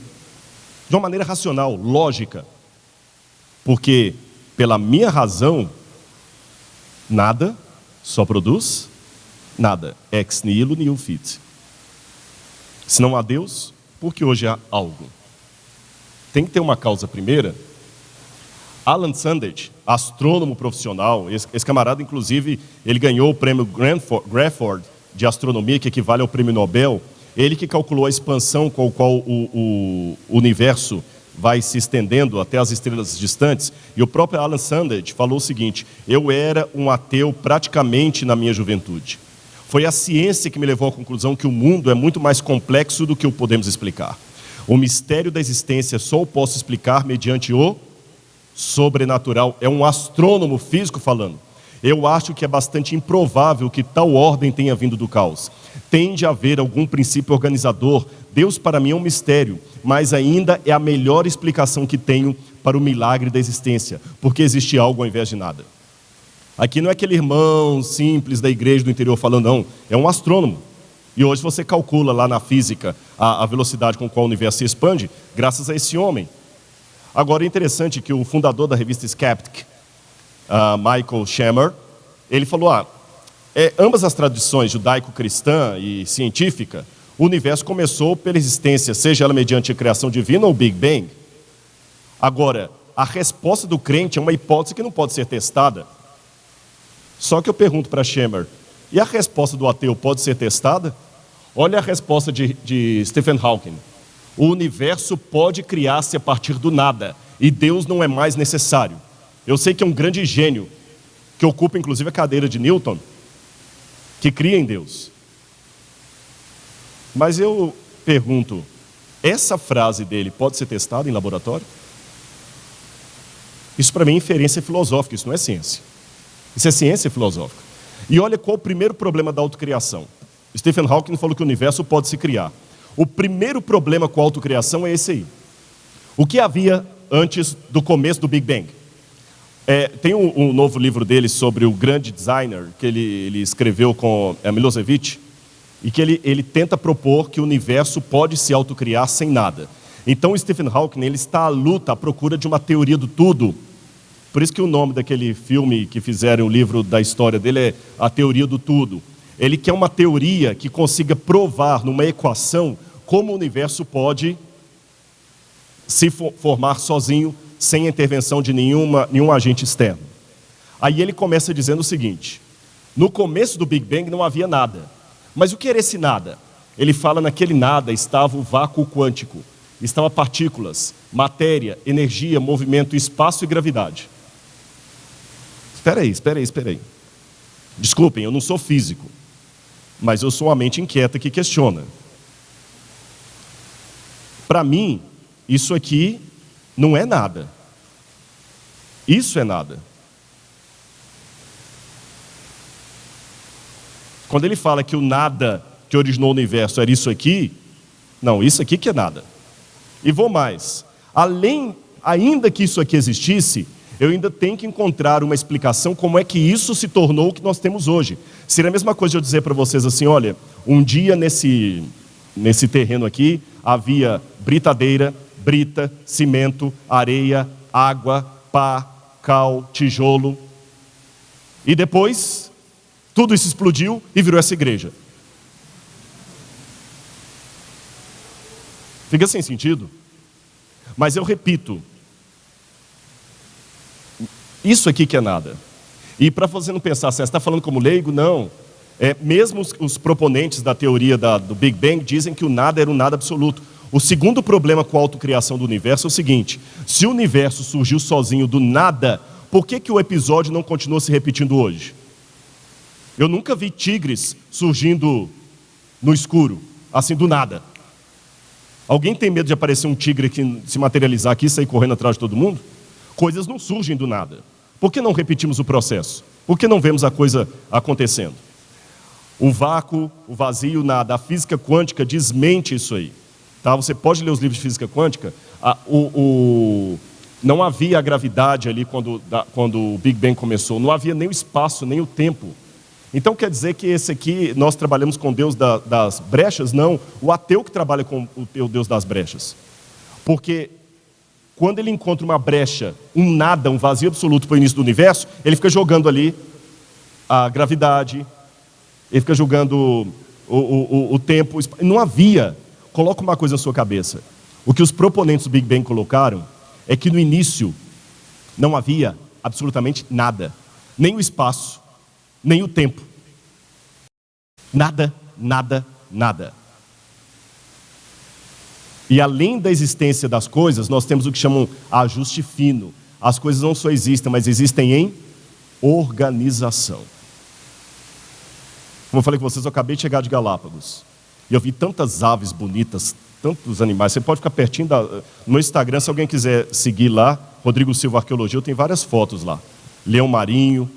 de uma maneira racional, lógica. Porque pela minha razão, nada só produz nada. Ex nihilo nihil fit. Se não há Deus, por que hoje há algo? Tem que ter uma causa primeira. Alan Sandage, astrônomo profissional, esse camarada, inclusive, ele ganhou o prêmio Grafford de astronomia, que equivale ao prêmio Nobel, ele que calculou a expansão com a qual o universo vai se estendendo até as estrelas distantes, e o próprio Alan Sandage falou o seguinte: eu era um ateu praticamente na minha juventude. Foi a ciência que me levou à conclusão que o mundo é muito mais complexo do que o podemos explicar. O mistério da existência só o posso explicar mediante o sobrenatural. É um astrônomo físico falando. Eu acho que é bastante improvável que tal ordem tenha vindo do caos. Tende a haver algum princípio organizador. Deus para mim é um mistério, mas ainda é a melhor explicação que tenho para o milagre da existência, porque existe algo ao invés de nada. Aqui não é aquele irmão simples da igreja do interior falando, não. É um astrônomo. E hoje você calcula lá na física a velocidade com a qual o universo se expande, graças a esse homem. Agora é interessante que o fundador da revista Skeptic, Michael Shermer, ele falou, ambas as tradições judaico-cristã e científica, o universo começou pela existência, seja ela mediante a criação divina ou Big Bang. Agora, a resposta do crente é uma hipótese que não pode ser testada. Só que eu pergunto para Shermer, e a resposta do ateu pode ser testada? Olha a resposta de Stephen Hawking. O universo pode criar-se a partir do nada, e Deus não é mais necessário. Eu sei que é um grande gênio, que ocupa inclusive a cadeira de Newton, que cria em Deus. Mas eu pergunto, essa frase dele pode ser testada em laboratório? Isso para mim é inferência filosófica, isso não é ciência. Isso é ciência filosófica. E olha qual o primeiro problema da autocriação. Stephen Hawking falou que o universo pode se criar. O primeiro problema com a autocriação é esse aí. O que havia antes do começo do Big Bang? Tem um novo livro dele sobre o grande designer, que ele escreveu com Milosevic, e que ele tenta propor que o universo pode se autocriar sem nada. Então o Stephen Hawking ele está à luta, à procura de uma teoria do tudo. Por isso que o nome daquele filme que fizeram, o livro da história dele é A Teoria do Tudo. Ele quer uma teoria que consiga provar numa equação como o universo pode se formar sozinho, sem a intervenção de nenhum agente externo. Aí ele começa dizendo o seguinte: no começo do Big Bang não havia nada. Mas o que era esse nada? Ele fala naquele nada estava o vácuo quântico. Estavam partículas, matéria, energia, movimento, espaço e gravidade. Espera aí. Desculpem, eu não sou físico, mas eu sou uma mente inquieta que questiona. Para mim, isso aqui não é nada. Isso é nada. Quando ele fala que o nada que originou o universo era isso aqui, não, isso aqui que é nada. E vou mais. Ainda que isso aqui existisse, eu ainda tenho que encontrar uma explicação como é que isso se tornou o que nós temos hoje. Seria a mesma coisa de eu dizer para vocês assim, olha, um dia nesse terreno aqui havia britadeira, brita, cimento, areia, água, pá, cal, tijolo. E depois, tudo isso explodiu e virou essa igreja. Fica sem sentido. Mas eu repito, isso aqui que é nada. E para você não pensar assim, você está falando como leigo? Não. Mesmo os proponentes da teoria do Big Bang dizem que o nada era um nada absoluto. O segundo problema com a autocriação do universo é o seguinte: se o universo surgiu sozinho do nada, por que o episódio não continua se repetindo hoje? Eu nunca vi tigres surgindo no escuro, assim do nada. Alguém tem medo de aparecer um tigre que se materializar aqui e sair correndo atrás de todo mundo? Coisas não surgem do nada. Por que não repetimos o processo? Por que não vemos a coisa acontecendo? O vácuo, o vazio, nada. A física quântica desmente isso aí. Tá? Você pode ler os livros de física quântica. Não havia a gravidade ali quando o Big Bang começou. Não havia nem o espaço, nem o tempo. Então quer dizer que esse aqui, nós trabalhamos com o Deus das brechas? Não. O ateu que trabalha com o Deus das brechas. Porque quando ele encontra uma brecha, um nada, um vazio absoluto para o início do universo, ele fica jogando ali a gravidade, ele fica jogando o tempo. Não havia. Coloca uma coisa na sua cabeça. O que os proponentes do Big Bang colocaram é que no início não havia absolutamente nada. Nem o espaço, nem o tempo. Nada, nada, nada. E além da existência das coisas, nós temos o que chamam ajuste fino. As coisas não só existem, mas existem em organização. Como eu falei com vocês, eu acabei de chegar de Galápagos. E eu vi tantas aves bonitas, tantos animais. Você pode ficar pertinho no meu Instagram, se alguém quiser seguir lá, Rodrigo Silva Arqueologia, eu tenho várias fotos lá. Leão marinho.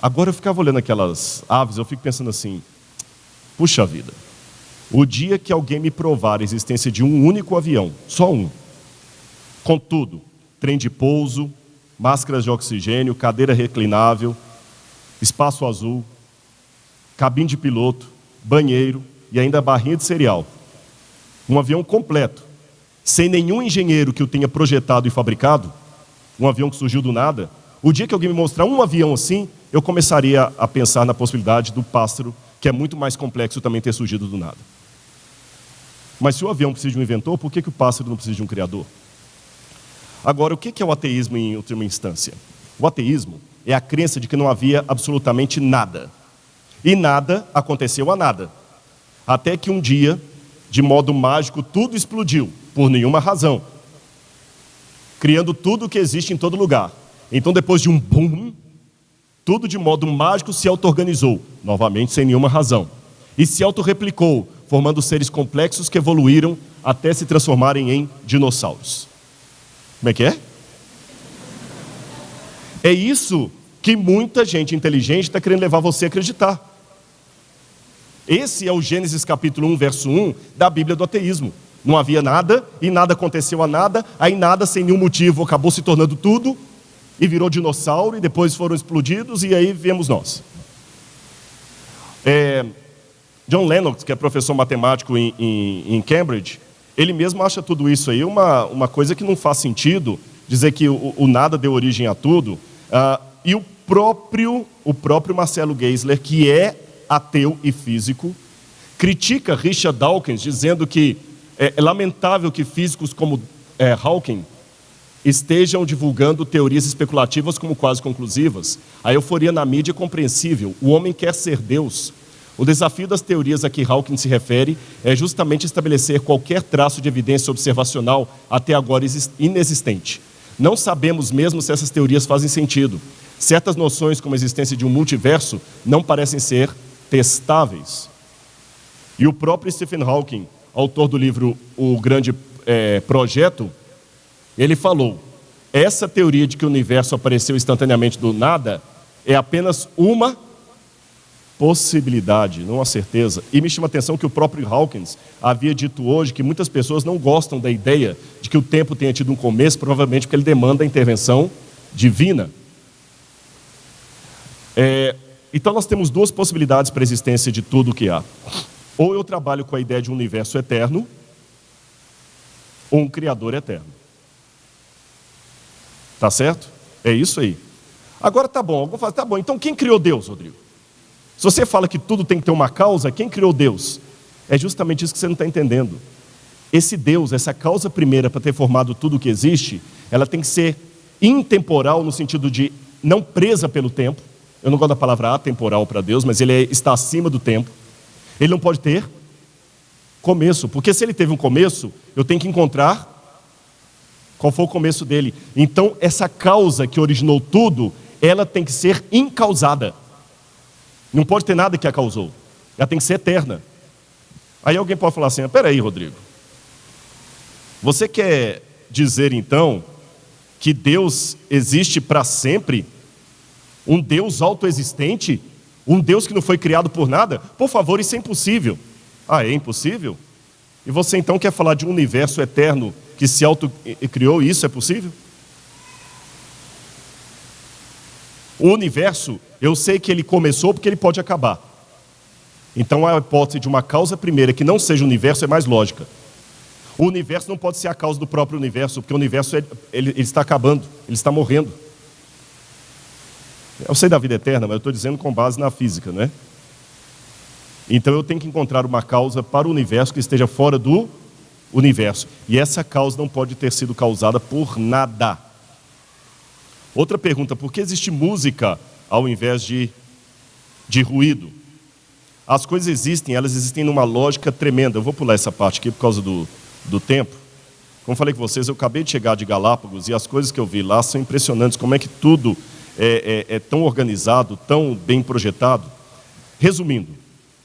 Agora eu ficava olhando aquelas aves, eu fico pensando assim, puxa vida, o dia que alguém me provar a existência de um único avião, só um, com tudo, trem de pouso, máscaras de oxigênio, cadeira reclinável, espaço azul, cabine de piloto, banheiro e ainda barrinha de cereal. Um avião completo, sem nenhum engenheiro que o tenha projetado e fabricado, um avião que surgiu do nada. O dia que alguém me mostrar um avião assim, eu começaria a pensar na possibilidade do pássaro, que é muito mais complexo, também ter surgido do nada. Mas se o avião precisa de um inventor, por que o pássaro não precisa de um criador? Agora, o que é o ateísmo em última instância? O ateísmo é a crença de que não havia absolutamente nada. E nada aconteceu a nada. Até que um dia, de modo mágico, tudo explodiu, por nenhuma razão, criando tudo que existe em todo lugar. Então, depois de um boom, tudo de modo mágico se auto-organizou, novamente sem nenhuma razão. E se auto-replicou, formando seres complexos que evoluíram até se transformarem em dinossauros. Como é que é? É isso que muita gente inteligente está querendo levar você a acreditar. Esse é o Gênesis capítulo 1, verso 1 da Bíblia do ateísmo. Não havia nada, e nada aconteceu a nada, aí nada sem nenhum motivo acabou se tornando tudo, e virou dinossauro, e depois foram explodidos, e aí viemos nós. John Lennox, que é professor matemático em Cambridge, ele mesmo acha tudo isso aí uma coisa que não faz sentido, dizer que o nada deu origem a tudo. E o próprio Marcelo Geisler, que é ateu e físico, critica Richard Dawkins, dizendo que é lamentável que físicos como Hawking estejam divulgando teorias especulativas como quase conclusivas. A euforia na mídia é compreensível. O homem quer ser Deus. O desafio das teorias a que Hawking se refere é justamente estabelecer qualquer traço de evidência observacional até agora inexistente. Não sabemos mesmo se essas teorias fazem sentido. Certas noções, como a existência de um multiverso, não parecem ser testáveis. E o próprio Stephen Hawking, autor do livro O Grande Projeto, ele falou, essa teoria de que o universo apareceu instantaneamente do nada é apenas uma possibilidade, não uma certeza. E me chama a atenção que o próprio Hawkins havia dito hoje que muitas pessoas não gostam da ideia de que o tempo tenha tido um começo, provavelmente porque ele demanda a intervenção divina. Então nós temos duas possibilidades para a existência de tudo o que há. Ou eu trabalho com a ideia de um universo eterno, ou um criador eterno. Tá certo? É isso aí. Agora tá bom, alguém fala, tá bom, então quem criou Deus, Rodrigo? Se você fala que tudo tem que ter uma causa, quem criou Deus? É justamente isso que você não está entendendo. Esse Deus, essa causa primeira para ter formado tudo o que existe, ela tem que ser intemporal no sentido de não presa pelo tempo. Eu não gosto da palavra atemporal para Deus, mas ele está acima do tempo. Ele não pode ter começo, porque se ele teve um começo, eu tenho que encontrar qual foi o começo dele. Então, essa causa que originou tudo, ela tem que ser incausada. Não pode ter nada que a causou. Ela tem que ser eterna. Aí alguém pode falar assim, peraí, Rodrigo. Você quer dizer, então, que Deus existe para sempre? Um Deus autoexistente? Um Deus que não foi criado por nada? Por favor, isso é impossível. Ah, é impossível? E você então quer falar de um universo eterno que se autocriou e isso é possível? O universo, eu sei que ele começou porque ele pode acabar. Então a hipótese de uma causa primeira que não seja o universo é mais lógica. O universo não pode ser a causa do próprio universo, porque o universo ele está acabando, ele está morrendo. Eu sei da vida eterna, mas eu estou dizendo com base na física, né? Então eu tenho que encontrar uma causa para o universo que esteja fora do universo. E essa causa não pode ter sido causada por nada. Outra pergunta, por que existe música ao invés de ruído? As coisas existem, elas existem numa lógica tremenda. Eu vou pular essa parte aqui por causa do tempo. Como falei com vocês, eu acabei de chegar de Galápagos e as coisas que eu vi lá são impressionantes. Como é que tudo é tão organizado, tão bem projetado. Resumindo,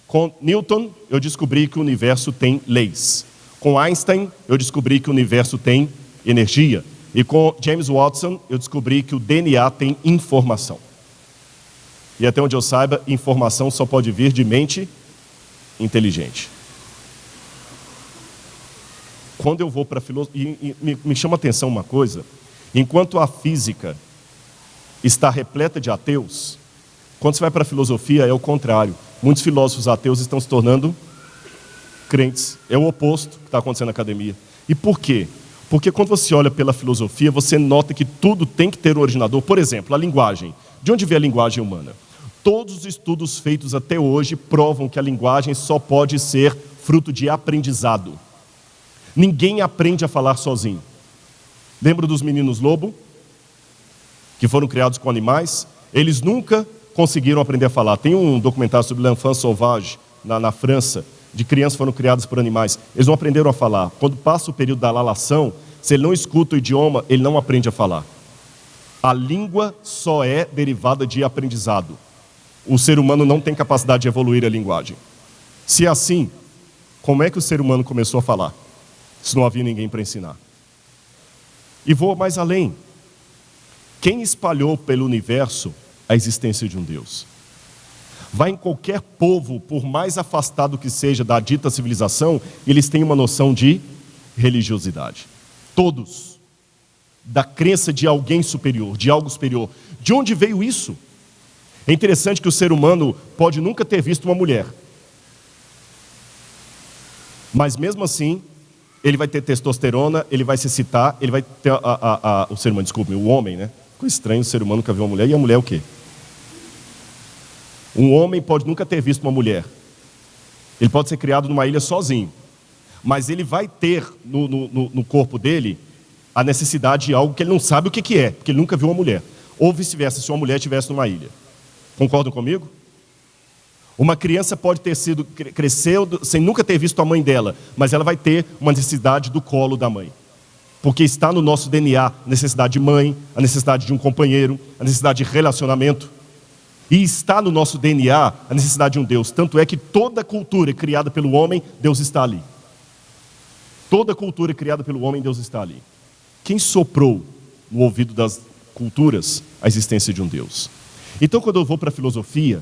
com Newton eu descobri que o universo tem leis. Com Einstein eu descobri que o universo tem energia. E com James Watson eu descobri que o DNA tem informação. E até onde eu saiba, informação só pode vir de mente inteligente. Quando eu vou para a filosofia, me chama a atenção uma coisa, enquanto a física está repleta de ateus, quando você vai para a filosofia é o contrário. Muitos filósofos ateus estão se tornando crentes. É o oposto que está acontecendo na academia. E por quê? Porque quando você olha pela filosofia, você nota que tudo tem que ter um originador. Por exemplo, a linguagem. De onde vem a linguagem humana? Todos os estudos feitos até hoje provam que a linguagem só pode ser fruto de aprendizado. Ninguém aprende a falar sozinho. Lembra dos meninos lobo? Que foram criados com animais? Eles nunca conseguiram aprender a falar. Tem um documentário sobre l'enfant sauvage, na França, de crianças que foram criadas por animais. Eles não aprenderam a falar. Quando passa o período da lalação, se ele não escuta o idioma, ele não aprende a falar. A língua só é derivada de aprendizado. O ser humano não tem capacidade de evoluir a linguagem. Se é assim, como é que o ser humano começou a falar? Se não havia ninguém para ensinar. E vou mais além. Quem espalhou pelo universo a existência de um Deus? Vai em qualquer povo, por mais afastado que seja da dita civilização, eles têm uma noção de religiosidade. Todos. Da crença de alguém superior, de algo superior. De onde veio isso? É interessante que o ser humano pode nunca ter visto uma mulher. Mas mesmo assim, ele vai ter testosterona, ele vai se excitar, ele vai ter o ser humano, desculpe, o homem, né? Ficou estranho o ser humano nunca viu uma mulher, e a mulher é o quê? Um homem pode nunca ter visto uma mulher. Ele pode ser criado numa ilha sozinho. Mas ele vai ter no corpo dele a necessidade de algo que ele não sabe o que é, porque ele nunca viu uma mulher. Ou vice-versa, se uma mulher estivesse numa ilha. Concordam comigo? Uma criança pode ter cresceu sem nunca ter visto a mãe dela, mas ela vai ter uma necessidade do colo da mãe. Porque está no nosso DNA a necessidade de mãe, a necessidade de um companheiro, a necessidade de relacionamento. E está no nosso DNA a necessidade de um Deus. Tanto é que toda cultura criada pelo homem, Deus está ali. Toda cultura criada pelo homem, Deus está ali. Quem soprou no ouvido das culturas a existência de um Deus? Então, quando eu vou para a filosofia,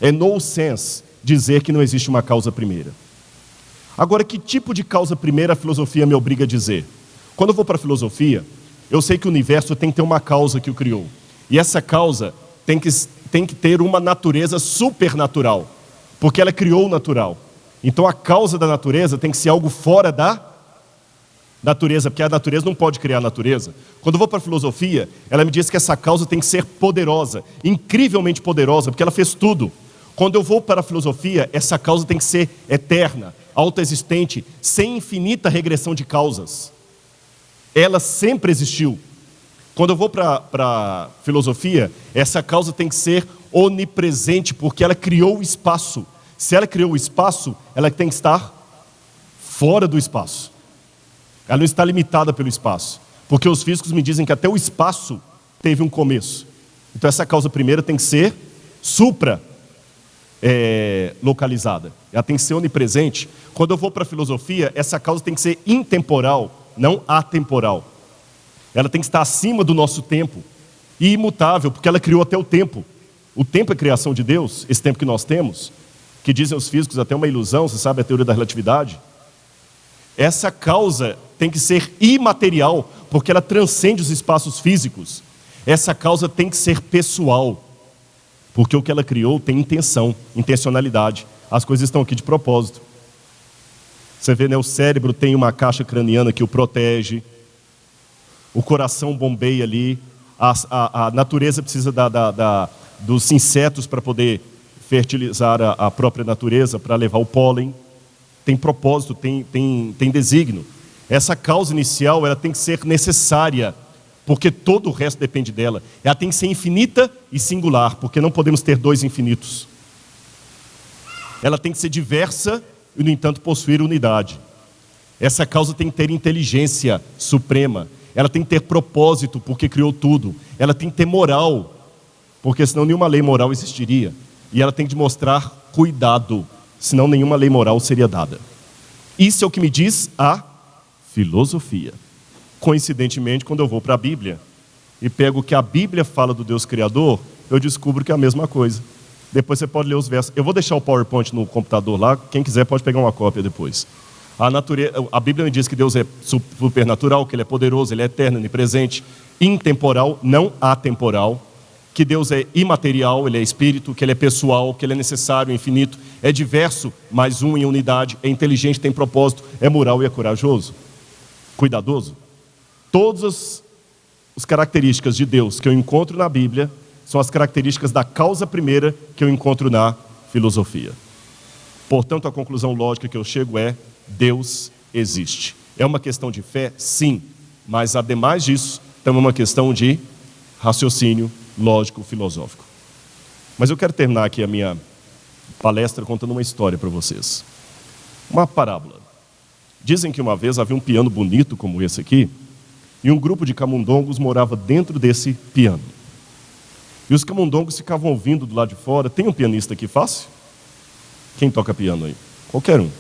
é no sense dizer que não existe uma causa primeira. Agora, que tipo de causa primeira a filosofia me obriga a dizer? Quando eu vou para a filosofia, eu sei que o universo tem que ter uma causa que o criou. E essa causa tem que ter uma natureza supernatural, porque ela criou o natural. Então, a causa da natureza tem que ser algo fora da natureza, porque a natureza não pode criar a natureza. Quando eu vou para a filosofia, ela me diz que essa causa tem que ser poderosa, incrivelmente poderosa, porque ela fez tudo. Quando eu vou para a filosofia, essa causa tem que ser eterna, autoexistente, sem infinita regressão de causas. Ela sempre existiu. Quando eu vou para a filosofia, essa causa tem que ser onipresente, porque ela criou o espaço. Se ela criou o espaço, ela tem que estar fora do espaço. Ela não está limitada pelo espaço, porque os físicos me dizem que até o espaço teve um começo. Então essa causa primeira tem que ser localizada. Ela tem que ser onipresente. Quando eu vou para a filosofia, essa causa tem que ser intemporal, não atemporal. Ela tem que estar acima do nosso tempo e imutável, porque ela criou até o tempo. O tempo é criação de Deus, esse tempo que nós temos, que dizem os físicos até uma ilusão, você sabe a teoria da relatividade. Essa causa tem que ser imaterial, porque ela transcende os espaços físicos. Essa causa tem que ser pessoal, porque o que ela criou tem intencionalidade. As coisas estão aqui de propósito. Você vê, né, o cérebro tem uma caixa craniana que o protege, o coração bombeia ali, a natureza precisa dos insetos para poder fertilizar a própria natureza, para levar o pólen. Tem propósito, tem desígnio. Essa causa inicial ela tem que ser necessária, porque todo o resto depende dela. Ela tem que ser infinita e singular, porque não podemos ter dois infinitos. Ela tem que ser diversa e, no entanto, possuir unidade. Essa causa tem que ter inteligência suprema. Ela tem que ter propósito, porque criou tudo. Ela tem que ter moral, porque senão nenhuma lei moral existiria. E ela tem que mostrar cuidado, senão nenhuma lei moral seria dada. Isso é o que me diz a filosofia. Coincidentemente, quando eu vou para a Bíblia e pego o que a Bíblia fala do Deus Criador, eu descubro que é a mesma coisa. Depois você pode ler os versos. Eu vou deixar o PowerPoint no computador lá, quem quiser pode pegar uma cópia depois. A Bíblia me diz que Deus é supernatural, que Ele é poderoso, Ele é eterno, onipresente, intemporal, não atemporal, que Deus é imaterial, Ele é espírito, que Ele é pessoal, que Ele é necessário, infinito, é diverso, mas um em unidade, é inteligente, tem propósito, é moral e é corajoso, cuidadoso. Todas as características de Deus que eu encontro na Bíblia são as características da causa primeira que eu encontro na filosofia. Portanto, a conclusão lógica que eu chego é: Deus existe. É uma questão de fé? Sim. Mas, ademais disso, também é uma questão de raciocínio lógico, filosófico. Mas eu quero terminar aqui a minha palestra contando uma história para vocês. Uma parábola. Dizem que uma vez havia um piano bonito como esse aqui, e um grupo de camundongos morava dentro desse piano. E os camundongos ficavam ouvindo do lado de fora. Tem um pianista aqui fácil? Quem toca piano aí? Qualquer um.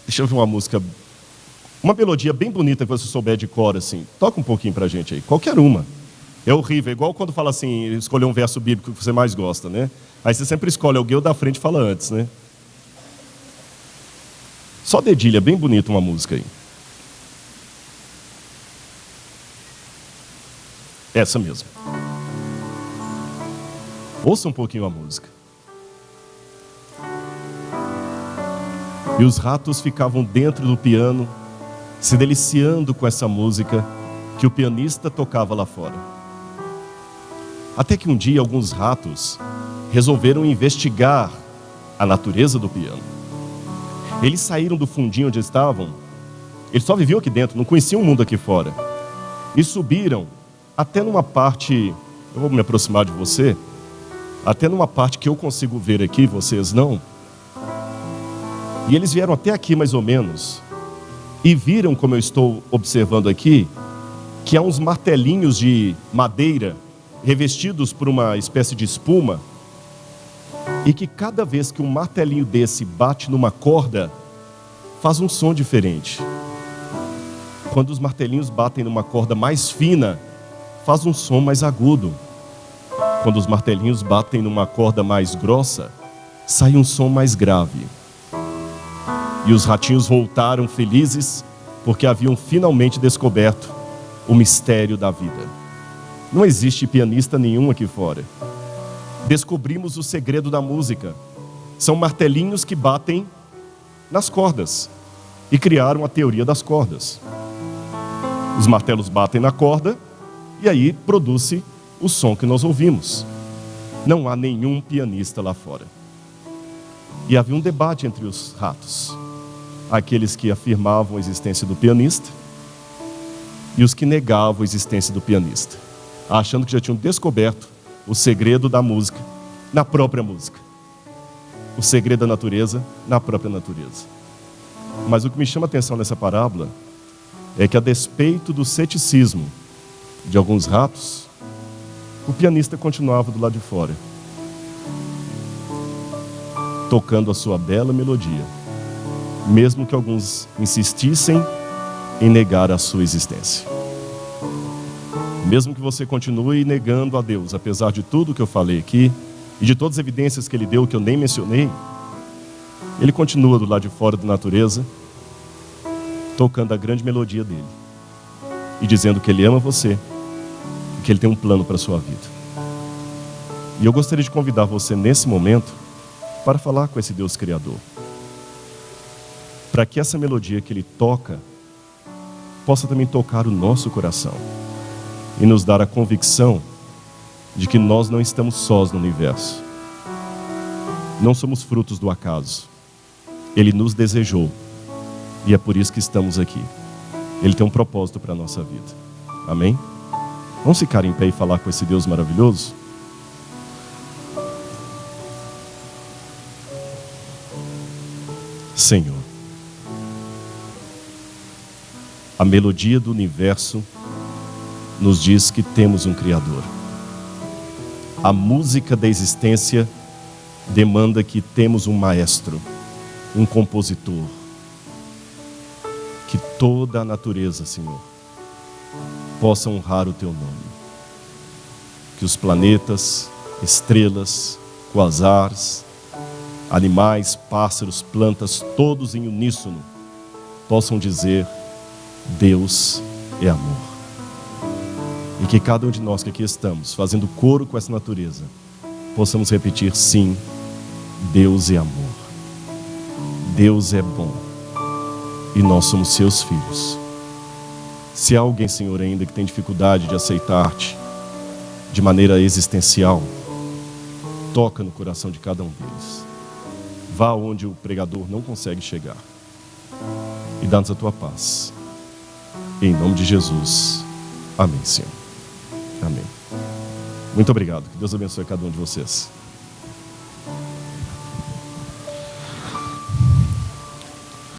Deixa eu ver uma música, uma melodia bem bonita que você souber de cor, assim. Toca um pouquinho pra gente aí, qualquer uma. É horrível, é igual quando fala assim, escolher um verso bíblico que você mais gosta, né? Aí você sempre escolhe alguém, o da frente fala antes, né? Só dedilha, bem bonita uma música aí. Essa mesmo. Ouça um pouquinho a música. E os ratos ficavam dentro do piano, se deliciando com essa música que o pianista tocava lá fora. Até que um dia alguns ratos resolveram investigar a natureza do piano. Eles saíram do fundinho onde estavam, eles só viviam aqui dentro, não conheciam o mundo aqui fora. E subiram até numa parte, eu vou me aproximar de você, até numa parte que eu consigo ver aqui, vocês não. E eles vieram até aqui mais ou menos, e viram, como eu estou observando aqui, que há uns martelinhos de madeira, revestidos por uma espécie de espuma, e que cada vez que um martelinho desse bate numa corda, faz um som diferente. Quando os martelinhos batem numa corda mais fina, faz um som mais agudo. Quando os martelinhos batem numa corda mais grossa, sai um som mais grave. E os ratinhos voltaram felizes, porque haviam finalmente descoberto o mistério da vida. Não existe pianista nenhum aqui fora. Descobrimos o segredo da música. São martelinhos que batem nas cordas e criaram a teoria das cordas. Os martelos batem na corda e aí produz-se o som que nós ouvimos. Não há nenhum pianista lá fora. E havia um debate entre os ratos. Aqueles que afirmavam a existência do pianista e os que negavam a existência do pianista, achando que já tinham descoberto o segredo da música na própria música, o segredo da natureza na própria natureza. Mas o que me chama a atenção nessa parábola é que, a despeito do ceticismo de alguns ratos, o pianista continuava do lado de fora, tocando a sua bela melodia, mesmo que alguns insistissem em negar a sua existência. Mesmo que você continue negando a Deus, apesar de tudo que eu falei aqui, e de todas as evidências que Ele deu, que eu nem mencionei, Ele continua do lado de fora da natureza, tocando a grande melodia dele, e dizendo que Ele ama você, e que Ele tem um plano para a sua vida. E eu gostaria de convidar você nesse momento, para falar com esse Deus Criador, para que essa melodia que Ele toca, possa também tocar o nosso coração, e nos dar a convicção de que nós não estamos sós no universo. Não somos frutos do acaso. Ele nos desejou. E é por isso que estamos aqui. Ele tem um propósito para a nossa vida. Amém? Vamos ficar em pé e falar com esse Deus maravilhoso? Senhor, a melodia do universo nos diz que temos um Criador. A música da existência demanda que temos um maestro, um compositor. Que toda a natureza, Senhor, possa honrar o Teu nome. Que os planetas, estrelas, quasares, animais, pássaros, plantas, todos em uníssono, possam dizer: Deus é amor. E que cada um de nós que aqui estamos, fazendo coro com essa natureza, possamos repetir: sim, Deus é amor. Deus é bom. E nós somos seus filhos. Se há alguém, Senhor, ainda que tem dificuldade de aceitar-te de maneira existencial, toca no coração de cada um deles. Vá onde o pregador não consegue chegar. E dá-nos a tua paz. Em nome de Jesus. Amém, Senhor. Amém. Muito obrigado. Que Deus abençoe cada um de vocês.